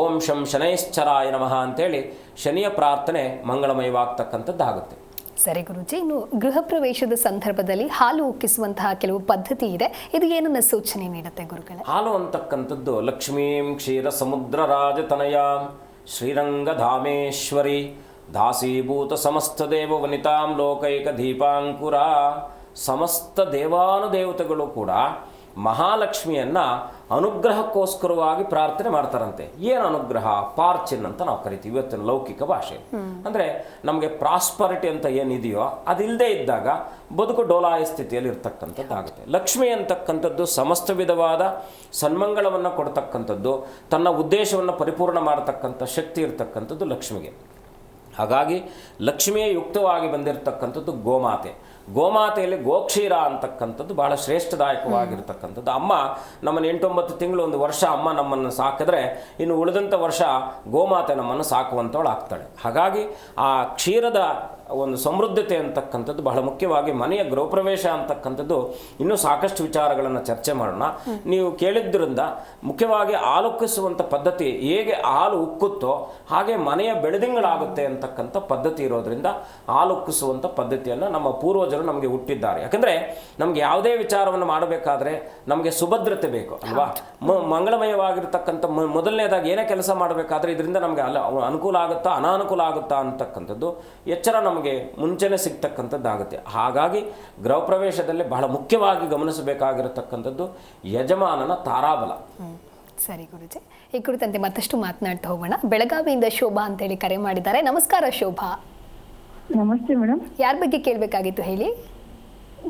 ಓಂ ಶಂ ಶನೈಶ್ಚರಾಯ ನಮಃ ಅಂತೇಳಿ ಶನಿಯ ಪ್ರಾರ್ಥನೆ ಮಂಗಳಮಯವಾಗ್ತಕ್ಕಂಥದ್ದಾಗುತ್ತೆ. ಸರಿ ಗುರುಜಿ, ಇನ್ನು ಗೃಹ ಪ್ರವೇಶದ ಸಂದರ್ಭದಲ್ಲಿ ಹಾಲು ಉಕ್ಕಿಸುವಂತಹ ಕೆಲವು ಪದ್ಧತಿ ಇದೆ, ಇದು ಏನನ್ನ ಸೂಚನೆ ನೀಡುತ್ತೆ ಗುರುಗಳೇ? ಹಾಲು ಅಂತಕ್ಕಂಥದ್ದು ಲಕ್ಷ್ಮೀಂ ಕ್ಷೀರ ಸಮುದ್ರ ರಾಜತನಯ ಶ್ರೀರಂಗಧಾಮೇಶ್ವರಿ ದಾಸೀಭೂತ ಸಮಸ್ತ ದೇವ ವನಿತಾಂ ಲೋಕೈಕ ದೀಪಾಂಕುರ. ಸಮಸ್ತ ದೇವಾನುದೇವತೆಗಳು ಕೂಡ ಮಹಾಲಕ್ಷ್ಮಿಯನ್ನು ಅನುಗ್ರಹಕ್ಕೋಸ್ಕರವಾಗಿ ಪ್ರಾರ್ಥನೆ ಮಾಡ್ತಾರಂತೆ. ಏನು ಅನುಗ್ರಹ? ಪಾರ್ಚಿನ್ ಅಂತ ನಾವು ಕರಿತೀವಿ ಇವತ್ತಿನ ಲೌಕಿಕ ಭಾಷೆ. ಅಂದರೆ ನಮಗೆ ಪ್ರಾಸ್ಪರಿಟಿ ಅಂತ ಏನಿದೆಯೋ ಅದಿಲ್ಲದೆ ಇದ್ದಾಗ ಬದುಕು ಡೋಲಾಯ ಸ್ಥಿತಿಯಲ್ಲಿ ಇರ್ತಕ್ಕಂಥದ್ದಾಗುತ್ತೆ. ಲಕ್ಷ್ಮಿ ಅಂತಕ್ಕಂಥದ್ದು ಸಮಸ್ತ ವಿಧವಾದ ಸನ್ಮಂಗಳವನ್ನು ಕೊಡ್ತಕ್ಕಂಥದ್ದು, ತನ್ನ ಉದ್ದೇಶವನ್ನು ಪರಿಪೂರ್ಣ ಮಾಡತಕ್ಕಂಥ ಶಕ್ತಿ ಇರ್ತಕ್ಕಂಥದ್ದು ಲಕ್ಷ್ಮಿಗೆ. ಹಾಗಾಗಿ ಲಕ್ಷ್ಮಿಯೇ ಯುಕ್ತವಾಗಿ ಬಂದಿರತಕ್ಕಂಥದ್ದು ಗೋಮಾತೆ. ಗೋಮಾತೆಯಲ್ಲಿ ಗೋಕ್ಷೀರ ಅಂತಕ್ಕಂಥದ್ದು ಬಹಳ ಶ್ರೇಷ್ಠದಾಯಕವಾಗಿರ್ತಕ್ಕಂಥದ್ದು. ಅಮ್ಮ ನಮ್ಮನ್ನು 8-9 ತಿಂಗಳು, ಒಂದು ವರ್ಷ ಅಮ್ಮ ನಮ್ಮನ್ನು ಸಾಕಿದ್ರೆ ಇನ್ನು ಉಳಿದಂಥ ವರ್ಷ ಗೋಮಾತೆ ನಮ್ಮನ್ನು ಸಾಕುವಂಥವಳು ಆಗ್ತಾಳೆ. ಹಾಗಾಗಿ ಆ ಕ್ಷೀರದ ಒಂದು ಸಮೃದ್ಧತೆ ಅಂತಕ್ಕಂಥದ್ದು ಬಹಳ ಮುಖ್ಯವಾಗಿ. ಮನೆಯ ಗೃಹಪ್ರವೇಶ ಅಂತಕ್ಕಂಥದ್ದು ಇನ್ನೂ ಸಾಕಷ್ಟು ವಿಚಾರಗಳನ್ನು ಚರ್ಚೆ ಮಾಡೋಣ. ನೀವು ಕೇಳಿದ್ದರಿಂದ ಮುಖ್ಯವಾಗಿ ಹಾಲು ಉಕ್ಕಿಸುವಂಥ ಪದ್ಧತಿ, ಹೇಗೆ ಹಾಲು ಉಕ್ಕುತ್ತೋ ಹಾಗೆ ಮನೆಯ ಬೆಳದಿಂಗಳಾಗುತ್ತೆ ಅಂತಕ್ಕಂಥ ಪದ್ಧತಿ ಇರೋದ್ರಿಂದ ಹಾಲು ಉಕ್ಕಿಸುವಂಥ ಪದ್ಧತಿಯನ್ನು ನಮ್ಮ ಪೂರ್ವಜರು ನಮಗೆ ಹುಟ್ಟಿದ್ದಾರೆ. ಯಾಕಂದರೆ ನಮಗೆ ಯಾವುದೇ ವಿಚಾರವನ್ನು ಮಾಡಬೇಕಾದ್ರೆ ನಮಗೆ ಸುಭದ್ರತೆ ಬೇಕು ಅಲ್ವಾ? ಮಂಗಳಮಯವಾಗಿರ್ತಕ್ಕಂಥ ಮೊದಲನೇದಾಗಿ ಏನೇ ಕೆಲಸ ಮಾಡಬೇಕಾದ್ರೆ ಇದರಿಂದ ನಮಗೆ ಅನುಕೂಲ ಆಗುತ್ತಾ ಅನಾನುಕೂಲ ಆಗುತ್ತಾ ಅಂತಕ್ಕಂಥದ್ದು ಎಚ್ಚರ ನಮಗೆ ಮುಂಚೆನೇ ಸಿಗ್ತಕ್ಕಂಥದ್ದಾಗುತ್ತೆ. ಹಾಗಾಗಿ ಗೃಹ ಪ್ರವೇಶದಲ್ಲಿ ಬಹಳ ಮುಖ್ಯವಾಗಿ ಗಮನಿಸಬೇಕಾಗಿರತಕ್ಕಂಥದ್ದು ಯಜಮಾನನ ತಾರಾಬಲ. ಸರಿ ಗುರುಜಿ, ಈ ಕುರಿತಂತೆ ಮತ್ತಷ್ಟು ಮಾತನಾಡ್ತಾ ಹೋಗೋಣ. ಬೆಳಗಾವಿಯಿಂದ ಶೋಭಾ ಅಂತೇಳಿ ಕರೆ ಮಾಡಿದ್ದಾರೆ. ನಮಸ್ಕಾರ ಶೋಭಾ. ನಮಸ್ತೆ ಮೇಡಮ್. ಯಾರ ಬಗ್ಗೆ ಕೇಳಬೇಕಾಗಿತ್ತು ಹೇಳಿ?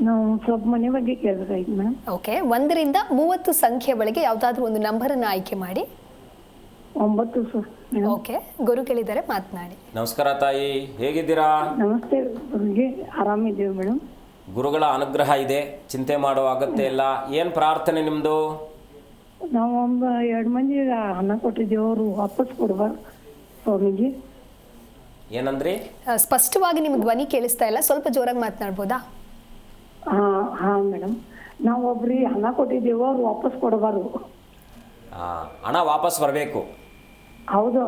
ನಾವು ಸ್ವಲ್ಪ ಮನೆ ಬಗ್ಗೆ ಕೇಳಬೇಕಾಗಿತ್ತು ಮೇಡಮ್. ಓಕೆ, 1 ರಿಂದ 30 ಸಂಖ್ಯೆ ಒಳಗೆ ಯಾವುದಾದ್ರೂ ಒಂದು ನಂಬರನ್ನು ಆಯ್ಕೆ ಮಾಡಿ. 9 ಓಕೆ, ಗುರುಗಳಿದ್ದಾರೆ, ಮಾತನಾಡಿ. ನಮಸ್ಕಾರ ತಾಯಿ, ಹೇಗಿದ್ದೀರಾ? ನಮಸ್ತೆ ಗುರುಗೆ, ಆರಾಮಿದ್ದೀವಿ ಮೇಡಮ್. ಗುರುಗಳ ಅನುಗ್ರಹ ಇದೆ, ಚಿಂತೆ ಮಾಡುವ ಅಗತ್ಯ ಇಲ್ಲ. ಏನು ಪ್ರಾರ್ಥನೆ ನಿಮ್ಮದು? ನಾವು 2 ಮಂದಿಗೆ ಹಣ ಕೊಟ್ಟಿದ್ದೇವೆ, ಅವರು ವಾಪಸ್ ಕೊಡ್ಬಾರ್ದು ಸ್ವಾಮೀಜಿ. ಏನಂದ್ರಿ? ಸ್ಪಷ್ಟವಾಗಿ ನಿಮ್ಮ ಧ್ವನಿ ಕೇಳಿಸ್ತಾ ಇಲ್ಲ, ಸ್ವಲ್ಪ ಜೋರಾಗಿ ಮಾತನಾಡ್ಬೋದಾ? ಹಾಂ ಮೇಡಮ್, ನಾವು ಒಬ್ರಿಗೆ ಹಣ ಕೊಟ್ಟಿದ್ದೇವೆ, ಅವ್ರು ವಾಪಸ್ ಕೊಡಬಾರ್ದು. ಹಣ ವಾಪಸ್ ಬರಬೇಕು. ಹೌದು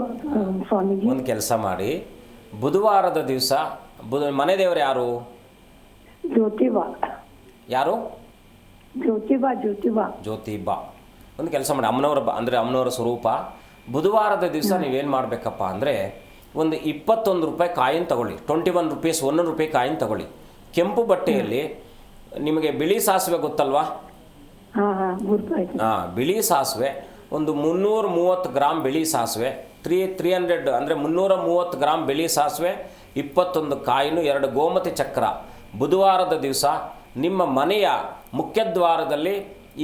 ಸ್ವಾಮೀಜಿ. ಒಂದು ಕೆಲಸ ಮಾಡಿ, ಬುಧವಾರದ ದಿವಸ ಮನೆ ದೇವರು ಯಾರು? ಜ್ಯೋತಿಬಾ. ಯಾರು? ಜ್ಯೋತಿಬಾ. ಜ್ಯೋತಿಬಾ. ಒಂದು ಕೆಲಸ ಮಾಡಿ, ಅಮ್ಮನವರ ಸ್ವರೂಪ. ಬುಧವಾರದ ದಿವಸ ನೀವೇನು ಮಾಡಬೇಕಪ್ಪ ಅಂದರೆ, ಒಂದು 21 ರೂಪಾಯಿ ಕಾಯಿನ್ ತಗೊಳ್ಳಿ. 21 rupees, 1 ರೂಪಾಯಿ ಕಾಯಿನ್ ತಗೊಳ್ಳಿ. ಕೆಂಪು ಬಟ್ಟೆಯಲ್ಲಿ ನಿಮಗೆ ಬಿಳಿ ಸಾಸಿವೆ ಗೊತ್ತಲ್ವಾ? ಬಿಳಿ ಸಾಸಿವೆ ಒಂದು 330 ಗ್ರಾಮ್ ಬಿಳಿ ಸಾಸಿವೆ, 300 ಅಂದರೆ 330 ಗ್ರಾಮ್ ಬಿಳಿ ಸಾಸಿವೆ, 21 ಕಾಯಿನು, 2 ಗೋಮತಿ ಚಕ್ರ. ಬುಧವಾರದ ದಿವಸ ನಿಮ್ಮ ಮನೆಯ ಮುಖ್ಯದ್ವಾರದಲ್ಲಿ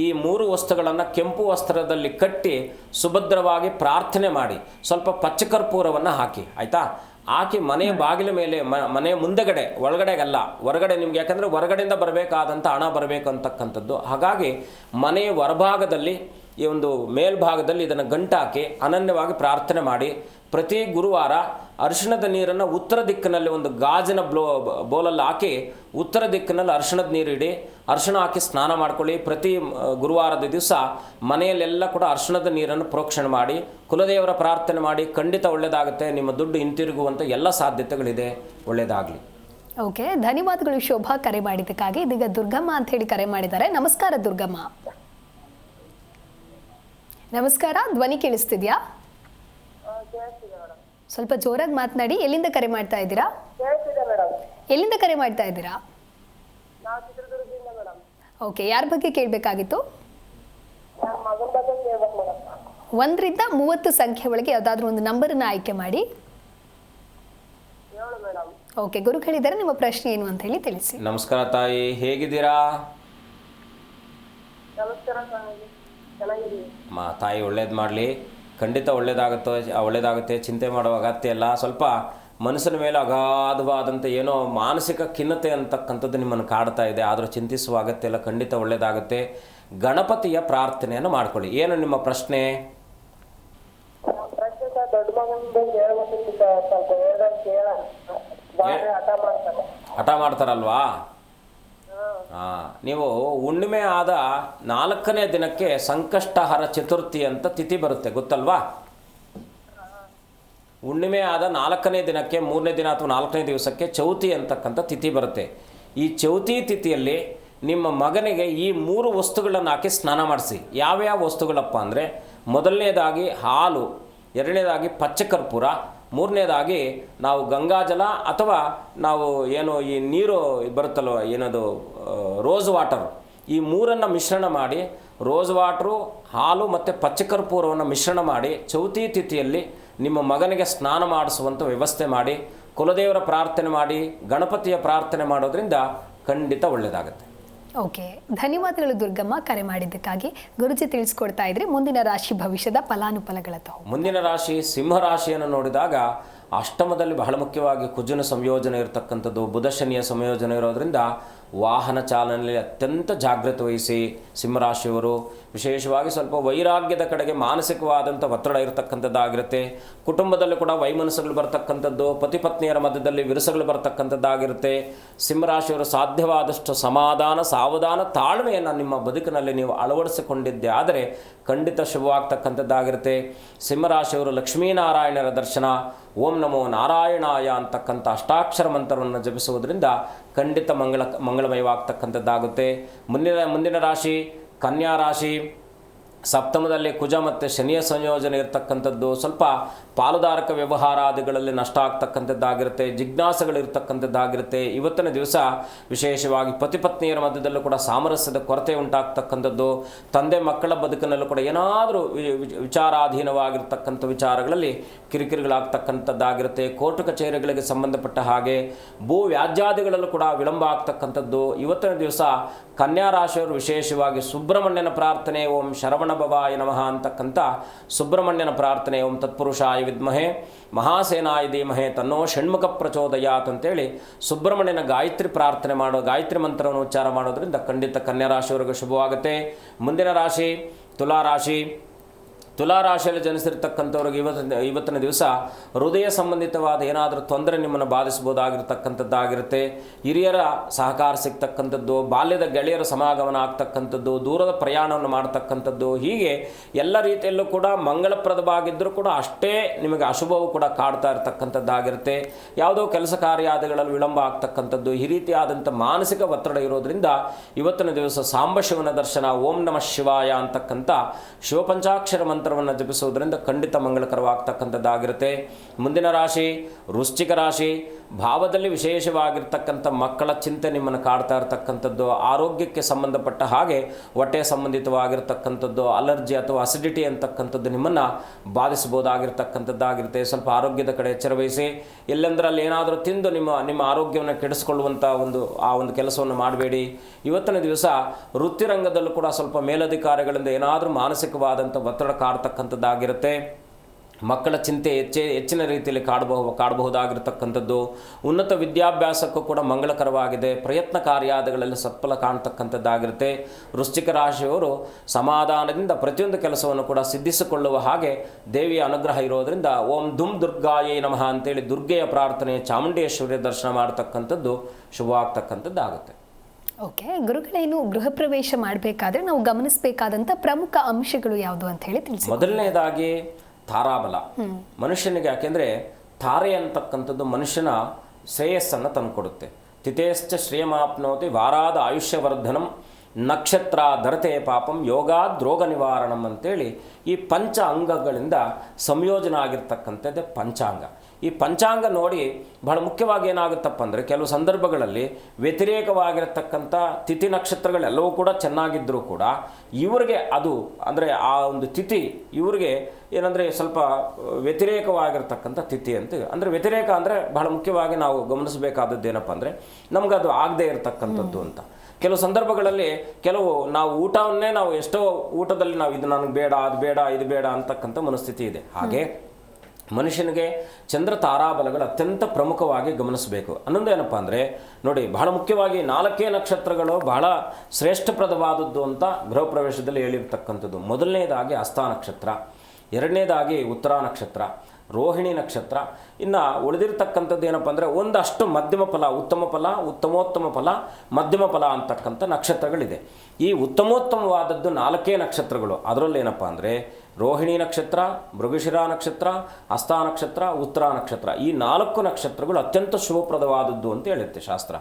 ಈ 3 ವಸ್ತುಗಳನ್ನು ಕೆಂಪು ವಸ್ತ್ರದಲ್ಲಿ ಕಟ್ಟಿ ಸುಭದ್ರವಾಗಿ ಪ್ರಾರ್ಥನೆ ಮಾಡಿ. ಸ್ವಲ್ಪ ಪಚ್ಚಕರ್ಪೂರವನ್ನು ಹಾಕಿ, ಆಯಿತಾ? ಹಾಕಿ ಮನೆಯ ಬಾಗಿಲ ಮೇಲೆ, ಮನೆಯ ಮುಂದೆಗಡೆ, ಒಳಗಡೆಗಲ್ಲ, ಹೊರಗಡೆ. ನಿಮ್ಗೆ ಯಾಕಂದರೆ ಹೊರಗಡೆಯಿಂದ ಬರಬೇಕಾದಂಥ ಹಣ ಬರಬೇಕು ಅಂತಕ್ಕಂಥದ್ದು. ಹಾಗಾಗಿ ಮನೆಯ ಹೊರಭಾಗದಲ್ಲಿ, ಈ ಒಂದು ಮೇಲ್ಭಾಗದಲ್ಲಿ ಇದನ್ನು ಗಂಟಾಕಿ ಅನನ್ಯವಾಗಿ ಪ್ರಾರ್ಥನೆ ಮಾಡಿ. ಪ್ರತಿ ಗುರುವಾರ ಅರಿಶಿಣದ ನೀರನ್ನು ಉತ್ತರ ದಿಕ್ಕಿನಲ್ಲಿ ಒಂದು ಗಾಜಿನ ಬೋಲಲ್ಲಿ ಹಾಕಿ ಉತ್ತರ ದಿಕ್ಕಿನಲ್ಲಿ ಅರಿಶಿಣದ ನೀರು ಇಡಿ, ಅರಿಶಿಣ ಹಾಕಿ ಸ್ನಾನ ಮಾಡ್ಕೊಳ್ಳಿ. ಪ್ರತಿ ಗುರುವಾರದ ದಿವಸ ಮನೆಯಲ್ಲೆಲ್ಲ ಕೂಡ ಅರಿಶಿಣದ ನೀರನ್ನು ಪ್ರೋಕ್ಷಣೆ ಮಾಡಿ ಕುಲದೇವರ ಪ್ರಾರ್ಥನೆ ಮಾಡಿ. ಖಂಡಿತ ಒಳ್ಳೆಯದಾಗುತ್ತೆ. ನಿಮ್ಮ ದುಡ್ಡು ಹಿಂತಿರುಗುವಂಥ ಎಲ್ಲ ಸಾಧ್ಯತೆಗಳಿದೆ. ಒಳ್ಳೆಯದಾಗಲಿ. ಓಕೆ, ಧನ್ಯವಾದಗಳು ಶೋಭಾ ಕರೆ ಮಾಡಿದ್ದಕ್ಕಾಗಿ. ಇದೀಗ ದುರ್ಗಮ್ಮ ಅಂತ ಹೇಳಿ ಕರೆ ಮಾಡಿದ್ದಾರೆ. ನಮಸ್ಕಾರ ದುರ್ಗಮ್ಮ. ನಮಸ್ಕಾರ, ಧ್ವನಿ ಕೇಳಿಸ್ತಿದ್ಯಾ? ಸ್ವಲ್ಪ ಜೋರಾಗಿ ಮಾತನಾಡಿ. ಎಲ್ಲಿಂದ ಕರೆ ಮಾಡ್ತಾ ಇದ್ದೀರಾ? ಎಲ್ಲಿಂದ ಕರೆ ಮಾಡ್ತಾ ಇದ್ದೀರಾ? ಓಕೆ, ಯಾರ ಬಗ್ಗೆ ಕೇಳಬೇಕಾಗಿತ್ತು? 1ರಿಂದ 30 ಸಂಖ್ಯೆ ಒಳಗೆ ಯಾವುದಾದ್ರೂ ಒಂದು ನಂಬರನ್ನು ಆಯ್ಕೆ ಮಾಡಿ. ಓಕೆ, ಗುರು ಹೇಳಿದ್ದಾರೆ, ನಿಮ್ಮ ಪ್ರಶ್ನೆ ಏನು ಅಂತ ಹೇಳಿ ತಿಳಿಸಿ. ನಮಸ್ಕಾರ ತಾಯಿ, ಹೇಗಿದ್ದೀರಾ? ತಾಯಿ ಒಳ್ಳೇದು ಮಾಡಲಿ. ಖಂಡಿತ ಒಳ್ಳೇದಾಗುತ್ತೆ. ಚಿಂತೆ ಮಾಡುವ ಅಗತ್ಯ ಇಲ್ಲ. ಸ್ವಲ್ಪ ಮನಸ್ಸಿನ ಮೇಲೆ ಅಗಾಧವಾದಂಥ ಏನೋ ಮಾನಸಿಕ ಖಿನ್ನತೆ ಅಂತಕ್ಕಂಥದ್ದು ನಿಮ್ಮನ್ನು ಕಾಡ್ತಾ ಇದೆ. ಆದರೂ ಚಿಂತಿಸುವ ಅಗತ್ಯ ಇಲ್ಲ. ಖಂಡಿತ ಒಳ್ಳೇದಾಗುತ್ತೆ. ಗಣಪತಿಯ ಪ್ರಾರ್ಥನೆಯನ್ನು ಮಾಡ್ಕೊಳ್ಳಿ. ಏನು ನಿಮ್ಮ ಪ್ರಶ್ನೆ? ಹಠ ಮಾಡ್ತಾರಲ್ವಾ? ನೀವು ಹುಣ್ಣಿಮೆ ಆದ 4ನೇ ದಿನಕ್ಕೆ ಸಂಕಷ್ಟಹರ ಚತುರ್ಥಿ ಅಂತ ತಿಥಿ ಬರುತ್ತೆ, ಗೊತ್ತಲ್ವಾ? ಹುಣ್ಣಿಮೆ ಆದ 4ನೇ ದಿನಕ್ಕೆ 3ನೇ ದಿನ ಅಥವಾ 4ನೇ ದಿವಸಕ್ಕೆ ಚೌತಿ ಅಂತಕ್ಕಂಥ ತಿಥಿ ಬರುತ್ತೆ. ಈ ಚೌತಿ ತಿಥಿಯಲ್ಲಿ ನಿಮ್ಮ ಮಗನಿಗೆ ಈ 3 ವಸ್ತುಗಳನ್ನು ಹಾಕಿ ಸ್ನಾನ ಮಾಡಿಸಿ. ಯಾವ್ಯಾವ ವಸ್ತುಗಳಪ್ಪ ಅಂದರೆ, ಮೊದಲನೇದಾಗಿ ಹಾಲು, ಎರಡನೇದಾಗಿ ಪಚ್ಚಕರ್ಪೂರ, ಮೂರನೇದಾಗಿ ನಾವು ಗಂಗಾಜಲ ಅಥವಾ ನಾವು ಏನು ಈ ನೀರು ಬರುತ್ತಲ್ವ, ಏನದು ರೋಸ್ ವಾಟರ್, ಈ 3 ಮಿಶ್ರಣ ಮಾಡಿ, ರೋಸ್ ವಾಟ್ರು, ಹಾಲು ಮತ್ತು ಪಚ್ಚಕರ್ಪೂರವನ್ನು ಮಿಶ್ರಣ ಮಾಡಿ ಚೌತಿ ತಿಥಿಯಲ್ಲಿ ನಿಮ್ಮ ಮಗನಿಗೆ ಸ್ನಾನ ಮಾಡಿಸುವಂಥ ವ್ಯವಸ್ಥೆ ಮಾಡಿ, ಕುಲದೇವರ ಪ್ರಾರ್ಥನೆ ಮಾಡಿ, ಗಣಪತಿಯ ಪ್ರಾರ್ಥನೆ ಮಾಡೋದ್ರಿಂದ ಖಂಡಿತ ಒಳ್ಳೆಯದಾಗುತ್ತೆ. ಓಕೆ, ಧನ್ಯವಾದಗಳು ದುರ್ಗಮ್ಮ ಕರೆ ಮಾಡಿದ್ದಕ್ಕಾಗಿ. ಗುರುಜಿ ತಿಳಿಸ್ಕೊಡ್ತಾ ಇದ್ರಿ ಮುಂದಿನ ರಾಶಿ ಭವಿಷ್ಯದ ಫಲಾನುಫಲಗಳತ್ತ. ಮುಂದಿನ ರಾಶಿ ಸಿಂಹ ರಾಶಿಯನ್ನು ನೋಡಿದಾಗ ಅಷ್ಟಮದಲ್ಲಿ ಬಹಳ ಮುಖ್ಯವಾಗಿ ಕುಜನ ಸಂಯೋಜನೆ ಇರತಕ್ಕಂಥದ್ದು, ಬುಧ ಶನಿಯ ಸಂಯೋಜನೆ ಇರೋದರಿಂದ ವಾಹನ ಚಾಲನೆಯಲ್ಲಿ ಅತ್ಯಂತ ಜಾಗೃತಿ ವಹಿಸಿ. ಸಿಂಹರಾಶಿಯವರು ವಿಶೇಷವಾಗಿ ಸ್ವಲ್ಪ ವೈರಾಗ್ಯದ ಕಡೆಗೆ ಮಾನಸಿಕವಾದಂಥ ಒತ್ತಡ ಇರತಕ್ಕಂಥದ್ದಾಗಿರುತ್ತೆ. ಕುಟುಂಬದಲ್ಲಿ ಕೂಡ ವೈಮನಸ್ಸುಗಳು ಬರ್ತಕ್ಕಂಥದ್ದು, ಪತಿ ಪತ್ನಿಯರ ಮಧ್ಯದಲ್ಲಿ ವಿರಸಗಳು ಬರ್ತಕ್ಕಂಥದ್ದಾಗಿರುತ್ತೆ. ಸಿಂಹರಾಶಿಯವರು ಸಾಧ್ಯವಾದಷ್ಟು ಸಮಾಧಾನ, ಸಾವಧಾನ, ತಾಳ್ಮೆಯನ್ನು ನಿಮ್ಮ ಬದುಕಿನಲ್ಲಿ ನೀವು ಅಳವಡಿಸಿಕೊಂಡಿದ್ದೆ ಆದರೆ ಖಂಡಿತ ಶುಭವಾಗ್ತಕ್ಕಂಥದ್ದಾಗಿರುತ್ತೆ. ಸಿಂಹರಾಶಿಯವರು ಲಕ್ಷ್ಮೀನಾರಾಯಣರ ದರ್ಶನ, ಓಂ ನಮೋ ನಾರಾಯಣಾಯ ಅಂತಕ್ಕಂಥ ಅಷ್ಟಾಕ್ಷರ ಮಂತ್ರವನ್ನು ಜಪಿಸುವುದರಿಂದ ಖಂಡಿತ ಮಂಗಳಮಯವಾಗ್ತಕ್ಕಂಥದ್ದಾಗುತ್ತೆ. ಮುಂದಿನ ರಾಶಿ ಕನ್ಯಾ ರಾಶಿ. ಸಪ್ತಮದಲ್ಲಿ ಕುಜ ಮತ್ತು ಶನಿಯ ಸಂಯೋಜನೆ ಇರತಕ್ಕಂಥದ್ದು. ಸ್ವಲ್ಪ ಪಾಲುದಾರಕ ವ್ಯವಹಾರಾದಿಗಳಲ್ಲಿ ನಷ್ಟ ಆಗ್ತಕ್ಕಂಥದ್ದಾಗಿರುತ್ತೆ, ಜಿಜ್ಞಾಸೆಗಳಿರ್ತಕ್ಕಂಥದ್ದಾಗಿರುತ್ತೆ. ಇವತ್ತಿನ ದಿವಸ ವಿಶೇಷವಾಗಿ ಪತಿ ಪತ್ನಿಯರ ಮಧ್ಯದಲ್ಲೂ ಕೂಡ ಸಾಮರಸ್ಯದ ಕೊರತೆ ಉಂಟಾಗ್ತಕ್ಕಂಥದ್ದು. ತಂದೆ ಮಕ್ಕಳ ಬದುಕಿನಲ್ಲೂ ಕೂಡ ಏನಾದರೂ ವಿಚಾರಾಧೀನವಾಗಿರ್ತಕ್ಕಂಥ ವಿಚಾರಗಳಲ್ಲಿ ಕಿರಿಕಿರಿಗಳಾಗ್ತಕ್ಕಂಥದ್ದಾಗಿರುತ್ತೆ. ಕೋರ್ಟು ಕಚೇರಿಗಳಿಗೆ ಸಂಬಂಧಪಟ್ಟ ಹಾಗೆ ಭೂ ವ್ಯಾಜ್ಯಾದಿಗಳಲ್ಲೂ ಕೂಡ ವಿಳಂಬ ಆಗ್ತಕ್ಕಂಥದ್ದು. ಇವತ್ತಿನ ದಿವಸ ಕನ್ಯಾ ರಾಶಿಯವರು ವಿಶೇಷವಾಗಿ ಸುಬ್ರಹ್ಮಣ್ಯನ ಪ್ರಾರ್ಥನೆ, ಓಂ ಶರವಣ ಭವಾಯ ನಮಃ ಅಂತಕ್ಕಂಥ ಸುಬ್ರಹ್ಮಣ್ಯನ ಪ್ರಾರ್ಥನೆ, ಓಂ ತತ್ಪುರುಷಾಯ ವಿದ್ಮಹೆ ಮಹಾಸೇನಾಯ ಧೀಮಹೆ ತನ್ನೋ ಷಣ್ಮುಖ ಪ್ರಚೋದಯಾತ್ ಅಂತೇಳಿ ಸುಬ್ರಹ್ಮಣ್ಯನ ಗಾಯತ್ರಿ ಪ್ರಾರ್ಥನೆ ಗಾಯತ್ರಿ ಮಂತ್ರವನ್ನು ಉಚ್ಚಾರ ಮಾಡೋದ್ರಿಂದ ಖಂಡಿತ ಕನ್ಯಾ ರಾಶಿಯವರೆಗೂ ಶುಭವಾಗುತ್ತೆ. ಮುಂದಿನ ರಾಶಿ ತುಲಾರಾಶಿ. ತುಲಾರಾಶಿಯಲ್ಲಿ ಜನಿಸಿರ್ತಕ್ಕಂಥವ್ರಿಗೆ ಇವತ್ತಿನ ದಿವಸ ಹೃದಯ ಸಂಬಂಧಿತವಾದ ಏನಾದರೂ ತೊಂದರೆ ನಿಮ್ಮನ್ನು ಬಾಧಿಸ್ಬೋದಾಗಿರ್ತಕ್ಕಂಥದ್ದಾಗಿರುತ್ತೆ. ಹಿರಿಯರ ಸಹಕಾರ ಸಿಗ್ತಕ್ಕಂಥದ್ದು, ಬಾಲ್ಯದ ಗೆಳೆಯರ ಸಮಾಗಮನ ಆಗ್ತಕ್ಕಂಥದ್ದು, ದೂರದ ಪ್ರಯಾಣವನ್ನು ಮಾಡ್ತಕ್ಕಂಥದ್ದು, ಹೀಗೆ ಎಲ್ಲ ರೀತಿಯಲ್ಲೂ ಕೂಡ ಮಂಗಳಪ್ರದವಾಗಿದ್ದರೂ ಕೂಡ ಅಷ್ಟೇ ನಿಮಗೆ ಅಶುಭವೂ ಕೂಡ ಕಾಡ್ತಾ ಇರತಕ್ಕಂಥದ್ದಾಗಿರುತ್ತೆ. ಯಾವುದೋ ಕೆಲಸ ಕಾರ್ಯಾದಿಗಳಲ್ಲಿ ವಿಳಂಬ ಆಗ್ತಕ್ಕಂಥದ್ದು, ಈ ರೀತಿಯಾದಂಥ ಮಾನಸಿಕ ಒತ್ತಡ ಇರೋದ್ರಿಂದ ಇವತ್ತಿನ ದಿವಸ ಸಾಂಬಶಿವನ ದರ್ಶನ, ಓಂ ನಮಃ ಶಿವಾಯ ಅಂತಕ್ಕಂಥ ಶಿವಪಂಚಾಕ್ಷರ ಮಂತ್ರವನ್ನು ಜಪಿಸುವುದರಿಂದ ಖಂಡಿತ ಮಂಗಳಕರವಾಗ್ತಕ್ಕಂಥದ್ದಾಗಿರುತ್ತೆ. ಮುಂದಿನ ರಾಶಿ ವೃಶ್ಚಿಕ ರಾಶಿ. ಭಾವದಲ್ಲಿ ವಿಶೇಷವಾಗಿರ್ತಕ್ಕಂಥ ಮಕ್ಕಳ ಚಿಂತೆ ನಿಮ್ಮನ್ನು ಕಾಡ್ತಾ ಇರತಕ್ಕಂಥದ್ದು, ಆರೋಗ್ಯಕ್ಕೆ ಸಂಬಂಧಪಟ್ಟ ಹಾಗೆ ಹೊಟ್ಟೆ ಸಂಬಂಧಿತವಾಗಿರ್ತಕ್ಕಂಥದ್ದು, ಅಲರ್ಜಿ ಅಥವಾ ಅಸಿಡಿಟಿ ಅಂತಕ್ಕಂಥದ್ದು ನಿಮ್ಮನ್ನು ಬಾಧಿಸಬಹುದಾಗಿರ್ತಕ್ಕಂಥದ್ದಾಗಿರುತ್ತೆ. ಸ್ವಲ್ಪ ಆರೋಗ್ಯದ ಕಡೆ ಎಚ್ಚರವಹಿಸಿ. ಎಲ್ಲೆಂದರೆ ಅಲ್ಲಿ ಏನಾದರೂ ತಿಂದು ನಿಮ್ಮ ಆರೋಗ್ಯವನ್ನು ಕೆಡಿಸ್ಕೊಳ್ಳುವಂಥ ಒಂದು ಕೆಲಸವನ್ನು ಮಾಡಬೇಡಿ. ಇವತ್ತಿನ ದಿವಸ ವೃತ್ತಿರಂಗದಲ್ಲೂ ಕೂಡ ಸ್ವಲ್ಪ ಮೇಲಧಿಕಾರಿಗಳಿಂದ ಏನಾದರೂ ಮಾನಸಿಕವಾದಂಥ ಒತ್ತಡ ಕಾಡ್ತಕ್ಕಂಥದ್ದಾಗಿರುತ್ತೆ. ಮಕ್ಕಳ ಚಿಂತೆ ಹೆಚ್ಚಿನ ರೀತಿಯಲ್ಲಿ ಕಾಡಬಹುದಾಗಿರ್ತಕ್ಕಂಥದ್ದು. ಉನ್ನತ ವಿದ್ಯಾಭ್ಯಾಸಕ್ಕೂ ಕೂಡ ಮಂಗಳಕರವಾಗಿದೆ. ಪ್ರಯತ್ನ ಕಾರ್ಯಾದಿಗಳಲ್ಲಿ ಸತ್ಫಲ ಕಾಣ್ತಕ್ಕಂಥದ್ದಾಗಿರುತ್ತೆ. ವೃಶ್ಚಿಕ ರಾಶಿಯವರು ಸಮಾಧಾನದಿಂದ ಪ್ರತಿಯೊಂದು ಕೆಲಸವನ್ನು ಕೂಡ ಸಿದ್ಧಿಸಿಕೊಳ್ಳುವ ಹಾಗೆ ದೇವಿಯ ಅನುಗ್ರಹ ಇರೋದರಿಂದ ಓಂ ದುಂ ದುರ್ಗಾಯೇ ನಮಃ ಅಂತೇಳಿ ದುರ್ಗೆಯ ಪ್ರಾರ್ಥನೆ, ಚಾಮುಂಡೇಶ್ವರಿಯ ದರ್ಶನ ಮಾಡ್ತಕ್ಕಂಥದ್ದು ಶುಭವಾಗ್ತಕ್ಕಂಥದ್ದಾಗುತ್ತೆ. ಓಕೆ ಗುರುಗಳೇನು ಗೃಹ ಪ್ರವೇಶ ಮಾಡಬೇಕಾದ್ರೆ ನಾವು ಗಮನಿಸಬೇಕಾದಂಥ ಪ್ರಮುಖ ಅಂಶಗಳು ಯಾವುದು ಅಂತ ಹೇಳಿ ತಿಳಿಸಿ. ಮೊದಲನೇದಾಗಿ ತಾರಾಬಲ ಮನುಷ್ಯನಿಗೆ, ಯಾಕೆಂದರೆ ತಾರೆ ಅಂತಕ್ಕಂಥದ್ದು ಮನುಷ್ಯನ ಶ್ರೇಯಸ್ಸನ್ನು ತಂದುಕೊಡುತ್ತೆ. ತಿಥೇಶ್ಚ ಶ್ರೇಯಮಾಪ್ನೋತಿ ವಾರಾದ ಆಯುಷ್ಯವರ್ಧನಂ ನಕ್ಷತ್ರ ಧರತೆ ಪಾಪಂ ಯೋಗಾದ್ ರೋಗ ನಿವಾರಣಂ ಅಂತೇಳಿ ಈ ಪಂಚ ಅಂಗಗಳಿಂದ ಸಂಯೋಜನೆ ಆಗಿರ್ತಕ್ಕಂಥದ್ದೇ ಪಂಚಾಂಗ. ಈ ಪಂಚಾಂಗ ನೋಡಿ ಬಹಳ ಮುಖ್ಯವಾಗಿ ಏನಾಗುತ್ತಪ್ಪ ಅಂದರೆ ಕೆಲವು ಸಂದರ್ಭಗಳಲ್ಲಿ ವ್ಯತಿರೇಕವಾಗಿರತಕ್ಕಂಥ ತಿಥಿ ನಕ್ಷತ್ರಗಳೆಲ್ಲವೂ ಕೂಡ ಚೆನ್ನಾಗಿದ್ದರೂ ಕೂಡ ಇವರಿಗೆ ಅದು ಅಂದರೆ ಆ ಒಂದು ತಿಥಿ ಇವರಿಗೆ ಏನಂದರೆ ಸ್ವಲ್ಪ ವ್ಯತಿರೇಕವಾಗಿರ್ತಕ್ಕಂಥ ತಿಥಿ ಅಂತ. ಅಂದರೆ ವ್ಯತಿರೇಕ ಅಂದರೆ ಬಹಳ ಮುಖ್ಯವಾಗಿ ನಾವು ಗಮನಿಸಬೇಕಾದದ್ದು ಏನಪ್ಪ ಅಂದರೆ ನಮಗದು ಆಗದೇ ಇರತಕ್ಕಂಥದ್ದು ಅಂತ. ಕೆಲವು ಸಂದರ್ಭಗಳಲ್ಲಿ ನಾವು ಊಟವನ್ನೇ ನಾವು ಎಷ್ಟೋ ಊಟದಲ್ಲಿ ನಾವು ಇದು ನನಗೆ ಬೇಡ, ಅದು ಬೇಡ, ಇದು ಬೇಡ ಅಂತಕ್ಕಂಥ ಮನಸ್ಥಿತಿ ಇದೆ. ಹಾಗೆ ಮನುಷ್ಯನಿಗೆ ಚಂದ್ರ ತಾರಾಬಲಗಳು ಅತ್ಯಂತ ಪ್ರಮುಖವಾಗಿ ಗಮನಿಸಬೇಕು. ಅನ್ನೊಂದು ಏನಪ್ಪ ಅಂದರೆ ನೋಡಿ, ಬಹಳ ಮುಖ್ಯವಾಗಿ 4 ನಕ್ಷತ್ರಗಳು ಬಹಳ ಶ್ರೇಷ್ಠಪ್ರದವಾದದ್ದು ಅಂತ ಗೃಹ ಪ್ರವೇಶದಲ್ಲಿ ಹೇಳಿರ್ತಕ್ಕಂಥದ್ದು. ಮೊದಲನೇದಾಗಿ ಹಸ್ತ ನಕ್ಷತ್ರ, ಎರಡನೇದಾಗಿ ಉತ್ತರ ನಕ್ಷತ್ರ, ರೋಹಿಣಿ ನಕ್ಷತ್ರ. ಇನ್ನು ಉಳಿದಿರ್ತಕ್ಕಂಥದ್ದು ಏನಪ್ಪ ಅಂದರೆ ಒಂದಷ್ಟು ಮಧ್ಯಮ ಫಲ, ಉತ್ತಮ ಫಲ, ಉತ್ತಮೋತ್ತಮ ಫಲ, ಮಧ್ಯಮ ಫಲ ಅಂತಕ್ಕಂಥ ನಕ್ಷತ್ರಗಳಿದೆ. ಈ ಉತ್ತಮೋತ್ತಮವಾದದ್ದು 4 ನಕ್ಷತ್ರಗಳು. ಅದರಲ್ಲಿ ಏನಪ್ಪ ಅಂದರೆ ರೋಹಿಣಿ ನಕ್ಷತ್ರ, ಮೃಗಶಿರ ನಕ್ಷತ್ರ, ಹಸ್ತ ನಕ್ಷತ್ರ, ಉತ್ತರ ನಕ್ಷತ್ರ. ಈ 4 ನಕ್ಷತ್ರಗಳು ಅತ್ಯಂತ ಶುಭಪ್ರದವಾದದ್ದು ಅಂತ ಹೇಳುತ್ತೆ ಶಾಸ್ತ್ರ.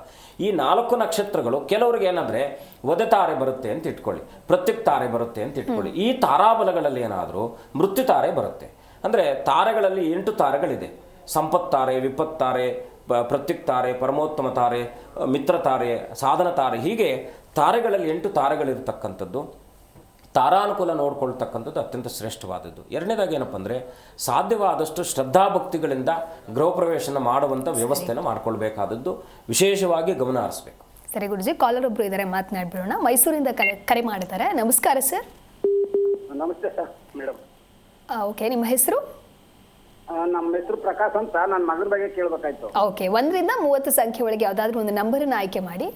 ಈ 4 ನಕ್ಷತ್ರಗಳು ಕೆಲವರಿಗೆ ಏನಂದರೆ ವಧೆ ತಾರೆ ಬರುತ್ತೆ ಅಂತ ಇಟ್ಕೊಳ್ಳಿ, ಪ್ರತ್ಯುಕ್ ತಾರೆ ಬರುತ್ತೆ ಅಂತ ಇಟ್ಕೊಳ್ಳಿ. ಈ ತಾರಾಬಲಗಳಲ್ಲಿ ಏನಾದರೂ ಮೃತ್ಯು ತಾರೆ ಬರುತ್ತೆ. ಅಂದರೆ ತಾರೆಗಳಲ್ಲಿ 8 ತಾರೆಗಳಿದೆ. ಸಂಪತ್ತಾರೆ, ವಿಪತ್ತಾರೆ, ಪ್ರತ್ಯುಕ್ ತಾರೆ, ಪರಮೋತ್ತಮ ತಾರೆ, ಮಿತ್ರ ತಾರೆ, ಸಾಧನ ತಾರೆ, ಹೀಗೆ ತಾರೆಗಳಲ್ಲಿ 8 ತಾರೆಗಳಿರ್ತಕ್ಕಂಥದ್ದು. ತಾರಾನುಕೂಲ ನೋಡ್ಕೊಳ್ತಕ್ಕಂಥದ್ದು ಅತ್ಯಂತ ಶ್ರೇಷ್ಠವಾದದ್ದು. ಎರಡನೇದಾಗಿ ಏನಪ್ಪ ಅಂದರೆ ಸಾಧ್ಯವಾದಷ್ಟು ಶ್ರದ್ಧಾಭಕ್ತಿಗಳಿಂದ ಗೃಹ ಪ್ರವೇಶನ ಮಾಡುವಂಥ ವ್ಯವಸ್ಥೆನ ಮಾಡ್ಕೊಳ್ಬೇಕಾದದ್ದು ವಿಶೇಷವಾಗಿ ಗಮನ ಹರಿಸಬೇಕು. ಸರಿ ಗುರುಜಿ, ಕಾಲರ್ ಒಬ್ರು ಇದ್ದಾರೆ, ಮಾತನಾಡ್ಬಿಡೋಣ. ಮೈಸೂರಿಂದ ಕರೆ ಮಾಡಿದ್ದಾರೆ. ನಮಸ್ಕಾರ ಸರ್. ನಮಸ್ತೆ ಸರ್ ಮೇಡಮ್. ಓಕೆ, ನಿಮ್ಮ ಹೆಸರು? ನಮ್ಮ ಹೆಸರು ಪ್ರಕಾಶ್ ಅಂತ. ನನ್ನ ಮಗನ ಬಗ್ಗೆ ಕೇಳಬೇಕಾಯ್ತು. ಓಕೆ, 1 ರಿಂದ 30 ಸಂಖ್ಯೆ ಒಳಗೆ ಯಾವುದಾದ್ರೂ ಒಂದು ನಂಬರನ್ನು ಆಯ್ಕೆ ಮಾಡಿ.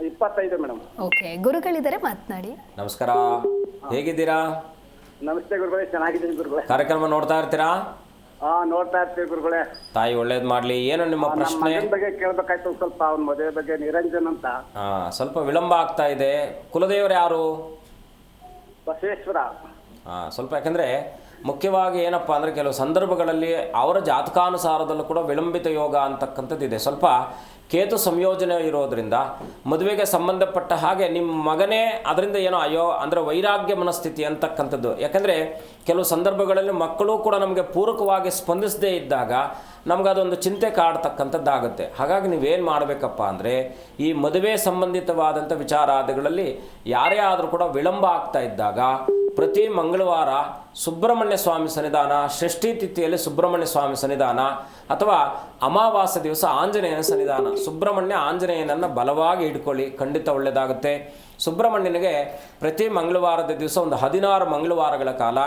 25 ಮೇಡಮ್. ಓಕೆ, ಗುರುಗಳಿದ್ದಾರೆ, ಮಾತನಾಡಿ. ನಮಸ್ಕಾರ, ಹೇಗಿದ್ದೀರಾ? ನಮಸ್ತೆ ಗುರುಗಳೇ, ಚೆನ್ನಾಗಿದ್ದೀನಿ ಗುರುಗಳೇ. ಕಾರ್ಯಕ್ರಮ ನೋಡ್ತಾ ಇರ್ತೀರಾ? ನೋಡ್ತಾ ಇರ್ತೀವಿ ಗುರುಗಳೇ. ತಾಯಿ ಒಳ್ಳೇದು ಮಾಡಲಿ. ಏನು ನಿಮ್ಮ ಪ್ರಶ್ನೆ? ಮಗನ ಬಗ್ಗೆ ಕೇಳಬೇಕಾಯ್ತು ಸ್ವಲ್ಪ. ಅವ್ನ ಮದುವೆ ಬಗ್ಗೆ ನಿರಂಜನ್ ಅಂತ. ಸ್ವಲ್ಪ ವಿಳಂಬ ಆಗ್ತಾ ಇದೆ. ಕುಲದೇವರು ಯಾರು? ಬಸವೇಶ್ವರ. ಸ್ವಲ್ಪ ಯಾಕಂದರೆ ಮುಖ್ಯವಾಗಿ ಏನಪ್ಪ ಅಂದರೆ ಕೆಲವು ಸಂದರ್ಭಗಳಲ್ಲಿ ಅವರ ಜಾತಕಾನುಸಾರದಲ್ಲೂ ಕೂಡ ವಿಳಂಬಿತ ಯೋಗ ಅಂತಕ್ಕಂಥದ್ದಿದೆ. ಸ್ವಲ್ಪ ಕೇತು ಸಂಯೋಜನೆ ಇರೋದರಿಂದ ಮದುವೆಗೆ ಸಂಬಂಧಪಟ್ಟ ಹಾಗೆ ನಿಮ್ಮ ಮಗನೇ ಅದರಿಂದ ಏನೋ ಅಂದರೆ ವೈರಾಗ್ಯ ಮನಸ್ಥಿತಿ ಅಂತಕ್ಕಂಥದ್ದು. ಯಾಕಂದರೆ ಕೆಲವು ಸಂದರ್ಭಗಳಲ್ಲಿ ಮಕ್ಕಳು ಕೂಡ ನಮಗೆ ಪೂರಕವಾಗಿ ಸ್ಪಂದಿಸದೇ ಇದ್ದಾಗ ನಮ್ಗೆ ಅದೊಂದು ಚಿಂತೆ ಕಾಡ್ತಕ್ಕಂಥದ್ದಾಗುತ್ತೆ. ಹಾಗಾಗಿ ನೀವೇನು ಮಾಡಬೇಕಪ್ಪ ಅಂದರೆ ಈ ಮದುವೆ ಸಂಬಂಧಿತವಾದಂಥ ವಿಚಾರಾದಿಗಳಲ್ಲಿ ಯಾರೇ ಆದರೂ ಕೂಡ ವಿಳಂಬ ಆಗ್ತಾ ಇದ್ದಾಗ ಪ್ರತಿ ಮಂಗಳವಾರ ಸುಬ್ರಹ್ಮಣ್ಯ ಸ್ವಾಮಿ ಸನ್ನಿಧಾನ, ಷಷ್ಠಿ ತಿಥಿಯಲ್ಲಿ ಸುಬ್ರಹ್ಮಣ್ಯ ಸ್ವಾಮಿ ಸನ್ನಿಧಾನ ಅಥವಾ ಅಮಾವಾಸ್ಯ ದಿವಸ ಆಂಜನೇಯನ ಸನ್ನಿಧಾನ, ಸುಬ್ರಹ್ಮಣ್ಯ ಆಂಜನೇಯನನ್ನು ಬಲವಾಗಿ ಇಟ್ಕೊಳ್ಳಿ, ಖಂಡಿತ ಒಳ್ಳೆಯದಾಗುತ್ತೆ. ಸುಬ್ರಹ್ಮಣ್ಯನಿಗೆ ಪ್ರತಿ ಮಂಗಳವಾರದ ದಿವಸ ಒಂದು 16 ಮಂಗಳವಾರಗಳ ಕಾಲ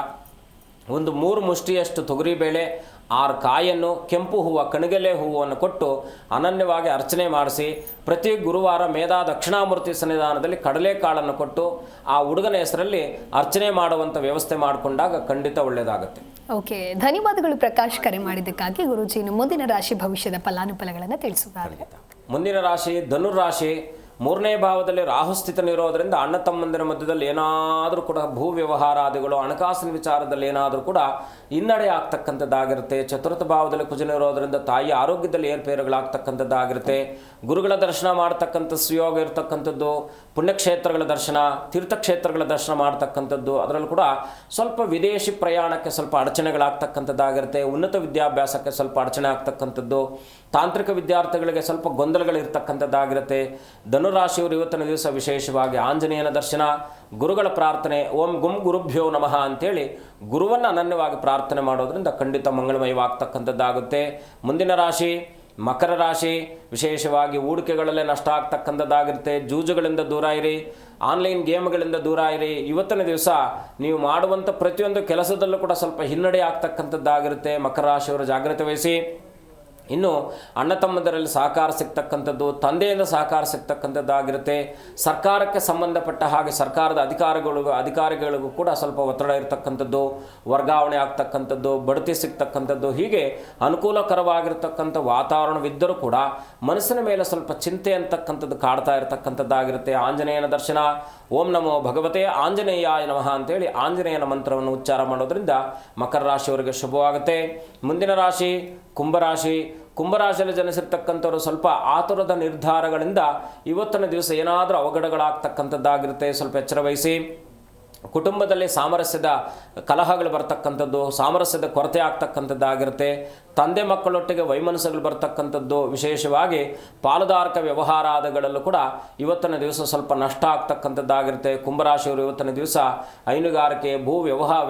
ಒಂದು 3 ಮುಷ್ಟಿಯಷ್ಟು ತೊಗರಿಬೇಳೆ, 6 ಕಾಯನ್ನು, ಕೆಂಪು ಹೂವು, ಕಣಗೆಲೆ ಹೂವನ್ನು ಕೊಟ್ಟು ಅನನ್ಯವಾಗಿ ಅರ್ಚನೆ ಮಾಡಿಸಿ, ಪ್ರತಿ ಗುರುವಾರ ಮೇಧಾ ದಕ್ಷಿಣಾಮೂರ್ತಿ ಸನ್ನಿಧಾನದಲ್ಲಿ ಕಡಲೆಕಾಳನ್ನು ಕೊಟ್ಟು ಆ ಹುಡುಗನ ಹೆಸರಲ್ಲಿ ಅರ್ಚನೆ ಮಾಡುವಂಥ ವ್ಯವಸ್ಥೆ ಮಾಡಿಕೊಂಡಾಗ ಖಂಡಿತ ಒಳ್ಳೆಯದಾಗುತ್ತೆ. ಓಕೆ, ಧನ್ಯವಾದಗಳು ಪ್ರಕಾಶ್, ಕರೆ ಮಾಡಿದ್ದಕ್ಕಾಗಿ. ಗುರುಜಿ, ಮುಂದಿನ ರಾಶಿ ಭವಿಷ್ಯದ ಫಲಾನುಫಲಗಳನ್ನು ತಿಳಿಸುತ್ತಾರೆ. ಮುಂದಿನ ರಾಶಿ ಧನುರಾಶಿ. 3ನೇ ಭಾವದಲ್ಲಿ ರಾಹು ಸ್ಥಿತನಿರೋದರಿಂದ ಅಣ್ಣ ತಮ್ಮಂದಿರ ಮಧ್ಯದಲ್ಲಿ ಏನಾದರೂ ಕೂಡ ಭೂ ವ್ಯವಹಾರಾದಿಗಳು, ಹಣಕಾಸಿನ ವಿಚಾರದಲ್ಲಿ ಏನಾದರೂ ಕೂಡ ಹಿನ್ನಡೆ ಆಗ್ತಕ್ಕಂಥದ್ದಾಗಿರುತ್ತೆ. 4ಥ ಭಾವದಲ್ಲಿ ಕುಜನಿರೋದರಿಂದ ತಾಯಿ ಆರೋಗ್ಯದಲ್ಲಿ ಏರ್ಪೇರುಗಳಾಗ್ತಕ್ಕಂಥದ್ದಾಗಿರುತ್ತೆ. ಗುರುಗಳ ದರ್ಶನ ಮಾಡ್ತಕ್ಕಂಥ ಸುಯೋಗ ಇರತಕ್ಕಂಥದ್ದು, ಪುಣ್ಯಕ್ಷೇತ್ರಗಳ ದರ್ಶನ, ತೀರ್ಥಕ್ಷೇತ್ರಗಳ ದರ್ಶನ ಮಾಡ್ತಕ್ಕಂಥದ್ದು, ಅದರಲ್ಲೂ ಕೂಡ ಸ್ವಲ್ಪ ವಿದೇಶಿ ಪ್ರಯಾಣಕ್ಕೆ ಸ್ವಲ್ಪ ಅಡಚಣೆಗಳಾಗ್ತಕ್ಕಂಥದ್ದಾಗಿರುತ್ತೆ. ಉನ್ನತ ವಿದ್ಯಾಭ್ಯಾಸಕ್ಕೆ ಸ್ವಲ್ಪ ಅಡಚಣೆ ಆಗ್ತಕ್ಕಂಥದ್ದು, ತಾಂತ್ರಿಕ ವಿದ್ಯಾರ್ಥಿಗಳಿಗೆ ಸ್ವಲ್ಪ ಗೊಂದಲಗಳಿರ್ತಕ್ಕಂಥದ್ದಾಗಿರುತ್ತೆ. ಧನುರಾಶಿಯವರು ಇವತ್ತಿನ ದಿವಸ ವಿಶೇಷವಾಗಿ ಆಂಜನೇಯನ ದರ್ಶನ, ಗುರುಗಳ ಪ್ರಾರ್ಥನೆ, ಓಂ ಗುಂ ಗುರುಭ್ಯೋ ನಮಃ ಅಂತೇಳಿ ಗುರುವನ್ನು ಅನನ್ಯವಾಗಿ ಪ್ರಾರ್ಥನೆ ಮಾಡೋದ್ರಿಂದ ಖಂಡಿತ ಮಂಗಳಮಯವಾಗ್ತಕ್ಕಂಥದ್ದಾಗುತ್ತೆ. ಮುಂದಿನ ರಾಶಿ ಮಕರ ರಾಶಿ. ವಿಶೇಷವಾಗಿ ಹೂಡಿಕೆಗಳಲ್ಲೇ ನಷ್ಟ ಆಗ್ತಕ್ಕಂಥದ್ದಾಗಿರುತ್ತೆ. ಜೂಜುಗಳಿಂದ ದೂರ ಇರಿ. ಆನ್ಲೈನ್ ಗೇಮ್ಗಳಿಂದ ದೂರ ಇರಿ. ಇವತ್ತಿನ ದಿವಸ ನೀವು ಮಾಡುವಂಥ ಪ್ರತಿಯೊಂದು ಕೆಲಸದಲ್ಲೂ ಕೂಡ ಸ್ವಲ್ಪ ಹಿನ್ನಡೆ ಆಗ್ತಕ್ಕಂಥದ್ದಾಗಿರುತ್ತೆ. ಮಕರ ರಾಶಿಯವರು ಜಾಗ್ರತೆ ವಹಿಸಿ. ಇನ್ನು ಅಣ್ಣ ತಮ್ಮದರಲ್ಲಿ ಸಹಕಾರ ಸಿಗ್ತಕ್ಕಂಥದ್ದು, ತಂದೆಯಿಂದ ಸಹಕಾರ ಸಿಗ್ತಕ್ಕಂಥದ್ದಾಗಿರುತ್ತೆ. ಸರ್ಕಾರಕ್ಕೆ ಸಂಬಂಧಪಟ್ಟ ಹಾಗೆ ಸರ್ಕಾರದ ಅಧಿಕಾರಿಗಳಿಗೂ ಕೂಡ ಸ್ವಲ್ಪ ಒತ್ತಡ ಇರತಕ್ಕಂಥದ್ದು, ವರ್ಗಾವಣೆ ಆಗ್ತಕ್ಕಂಥದ್ದು, ಬಡ್ತಿ ಸಿಗ್ತಕ್ಕಂಥದ್ದು, ಹೀಗೆ ಅನುಕೂಲಕರವಾಗಿರ್ತಕ್ಕಂಥ ವಾತಾವರಣವಿದ್ದರೂ ಕೂಡ ಮನಸ್ಸಿನ ಮೇಲೆ ಸ್ವಲ್ಪ ಚಿಂತೆ ಅಂತಕ್ಕಂಥದ್ದು ಕಾಡ್ತಾ ಇರತಕ್ಕಂಥದ್ದಾಗಿರುತ್ತೆ. ಆಂಜನೇಯನ ದರ್ಶನ, ಓಂ ನಮೋ ಭಗವತೆ ಆಂಜನೇಯಾಯ ನಮಃ ಅಂತೇಳಿ ಆಂಜನೇಯನ ಮಂತ್ರವನ್ನು ಉಚ್ಚಾರ ಮಾಡೋದ್ರಿಂದ ಮಕರ ರಾಶಿಯವರಿಗೆ ಶುಭವಾಗುತ್ತೆ. ಮುಂದಿನ ರಾಶಿ ಕುಂಭರಾಶಿ. ಕುಂಭರಾಶಿಯಲ್ಲಿ ಜನಿಸಿರ್ತಕ್ಕಂಥವ್ರು ಸ್ವಲ್ಪ ಆತುರದ ನಿರ್ಧಾರಗಳಿಂದ ಇವತ್ತಿನ ದಿವಸ ಏನಾದರೂ ಅವಘಡಗಳಾಗ್ತಕ್ಕಂಥದ್ದಾಗಿರುತ್ತೆ. ಸ್ವಲ್ಪ ಎಚ್ಚರ ವಹಿಸಿ. ಕುಟುಂಬದಲ್ಲಿ ಸಾಮರಸ್ಯದ ಕಲಹಗಳು ಬರ್ತಕ್ಕಂಥದ್ದು, ಸಾಮರಸ್ಯದ ಕೊರತೆ ಆಗ್ತಕ್ಕಂಥದ್ದಾಗಿರುತ್ತೆ. ತಂದೆ ಮಕ್ಕಳೊಟ್ಟಿಗೆ ವೈಮನಸ್ಸುಗಳು ಬರ್ತಕ್ಕಂಥದ್ದು, ವಿಶೇಷವಾಗಿ ಪಾಲುದಾರಕ ವ್ಯವಹಾರಗಳಲ್ಲೂ ಕೂಡ ಇವತ್ತಿನ ದಿವಸ ಸ್ವಲ್ಪ ನಷ್ಟ ಆಗ್ತಕ್ಕಂಥದ್ದಾಗಿರುತ್ತೆ. ಕುಂಭರಾಶಿಯವರು ಇವತ್ತಿನ ದಿವಸ ಹೈನುಗಾರಿಕೆ,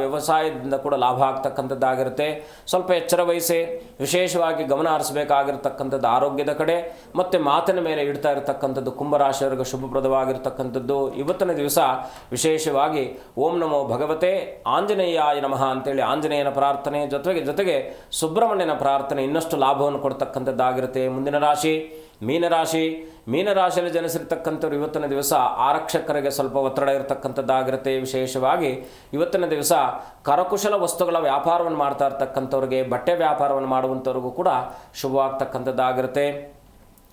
ವ್ಯವಸಾಯದಿಂದ ಕೂಡ ಲಾಭ ಆಗ್ತಕ್ಕಂಥದ್ದಾಗಿರುತ್ತೆ. ಸ್ವಲ್ಪ ಎಚ್ಚರ ವಹಿಸಿ. ವಿಶೇಷವಾಗಿ ಗಮನ ಹರಿಸಬೇಕಾಗಿರ್ತಕ್ಕಂಥದ್ದು ಆರೋಗ್ಯದ ಕಡೆ ಮತ್ತು ಮಾತಿನ ಮೇಲೆ ಇಡ್ತಾ ಇರತಕ್ಕಂಥದ್ದು ಕುಂಭರಾಶಿಯವರಿಗೆ ಶುಭಪ್ರದವಾಗಿರ್ತಕ್ಕಂಥದ್ದು. ಇವತ್ತಿನ ದಿವಸ ವಿಶೇಷವಾಗಿ ಓಂ ನಮೋ ಭಗವತೆ ಆಂಜನೇಯಾಯ ನಮಃ ಅಂತೇಳಿ ಆಂಜನೇಯನ ಪ್ರಾರ್ಥನೆ ಜೊತೆಗೆ ಸುಬ್ರಹ್ಮಣ್ಯನ ಪ್ರಾರ್ಥನೆ ಇನ್ನಷ್ಟು ಲಾಭವನ್ನು ಕೊಡ್ತಕ್ಕಂಥದ್ದಾಗಿರುತ್ತೆ. ಮುಂದಿನ ರಾಶಿ ಮೀನರಾಶಿ. ಮೀನರಾಶಿಯಲ್ಲಿ ಜನಿಸಿರ್ತಕ್ಕಂಥವ್ರು ಇವತ್ತಿನ ದಿವಸ ಆರಕ್ಷಕರಿಗೆ ಸ್ವಲ್ಪ ಒತ್ತಡ ಇರತಕ್ಕಂಥದ್ದಾಗಿರುತ್ತೆ. ವಿಶೇಷವಾಗಿ ಇವತ್ತಿನ ದಿವಸ ಕರಕುಶಲ ವಸ್ತುಗಳ ವ್ಯಾಪಾರವನ್ನು ಮಾಡ್ತಾ ಇರ್ತಕ್ಕಂಥವ್ರಿಗೆ, ಬಟ್ಟೆ ವ್ಯಾಪಾರವನ್ನು ಮಾಡುವಂಥವ್ರಿಗೂ ಕೂಡ ಶುಭವಾಗ್ತಕ್ಕಂಥದ್ದಾಗಿರುತ್ತೆ.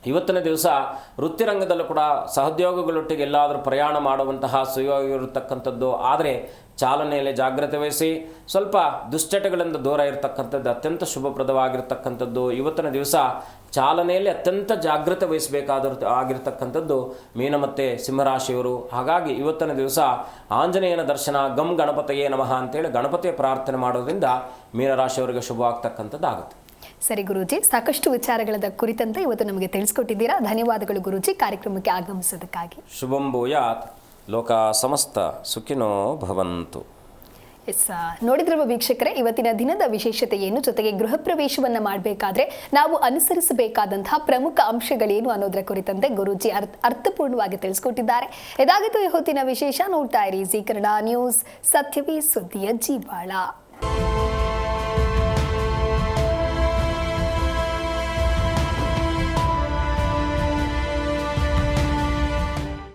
ಇವತ್ತಿನ ದಿವಸ ವೃತ್ತಿರಂಗದಲ್ಲೂ ಕೂಡ ಸಹೋದ್ಯೋಗಿಗಳೊಟ್ಟಿಗೆ ಎಲ್ಲಾದರೂ ಪ್ರಯಾಣ ಮಾಡುವಂತಹ ಸುಯೋಗ ಇರತಕ್ಕಂಥದ್ದು. ಆದರೆ ಚಾಲನೆಯಲ್ಲಿ ಜಾಗ್ರತೆ ವಹಿಸಿ. ಸ್ವಲ್ಪ ದುಶ್ಚಟಗಳಿಂದ ದೂರ ಇರತಕ್ಕಂಥದ್ದು ಅತ್ಯಂತ ಶುಭಪ್ರದವಾಗಿರ್ತಕ್ಕಂಥದ್ದು. ಇವತ್ತಿನ ದಿವಸ ಚಾಲನೆಯಲ್ಲಿ ಅತ್ಯಂತ ಜಾಗ್ರತೆ ಆಗಿರ್ತಕ್ಕಂಥದ್ದು ಮೀನ ಮತ್ತು ಸಿಂಹರಾಶಿಯವರು. ಹಾಗಾಗಿ ಇವತ್ತಿನ ದಿವಸ ಆಂಜನೇಯನ ದರ್ಶನ, ಗಂ ಗಣಪತಿಯೇ ನಮಃ ಅಂತೇಳಿ ಗಣಪತಿಯ ಪ್ರಾರ್ಥನೆ ಮಾಡೋದ್ರಿಂದ ಮೀನರಾಶಿಯವರಿಗೆ ಶುಭವಾಗ್ತಕ್ಕಂಥದ್ದು ಆಗುತ್ತೆ. ಸರಿ ಗುರೂಜಿ, ಸಾಕಷ್ಟು ವಿಚಾರಗಳ ಕುರಿತಂತೆ ಇವತ್ತು ನಮಗೆ ತಿಳಿಸ್ಕೊಟ್ಟಿದ್ದೀರಾ. ಧನ್ಯವಾದಗಳು ಗುರೂಜಿ ಕಾರ್ಯಕ್ರಮಕ್ಕೆ ಆಗಮಿಸೋದಕ್ಕಾಗಿ. ಶುಭಂ ಭೂಯಾತ್. ಲೋಕ ಸಮಸ್ತ ಸುಖಿನೋ ಭವಂತು. ನೋಡಿದ್ರವ ವೀಕ್ಷಕರೇ, ಇವತ್ತಿನ ದಿನದ ವಿಶೇಷತೆ ಏನು, ಜೊತೆಗೆ ಗೃಹ ಪ್ರವೇಶವನ್ನ ಮಾಡಬೇಕಾದ್ರೆ ನಾವು ಅನುಸರಿಸಬೇಕಾದಂತಹ ಪ್ರಮುಖ ಅಂಶಗಳೇನು ಅನ್ನೋದರ ಕುರಿತಂತೆ ಗುರೂಜಿ ಅರ್ಥಪೂರ್ಣವಾಗಿ ತಿಳಿಸ್ಕೊಟ್ಟಿದ್ದಾರೆ. ಇದಾಗಿತ್ತು ಈ ಹೊತ್ತಿನ ವಿಶೇಷ. ನೋಡ್ತಾ ಇರಿ ಜೀ ಕನ್ನಡ ನ್ಯೂಸ್, ಸತ್ಯವೇ ಸುದ್ದಿಯ ಜೀವಾಳ.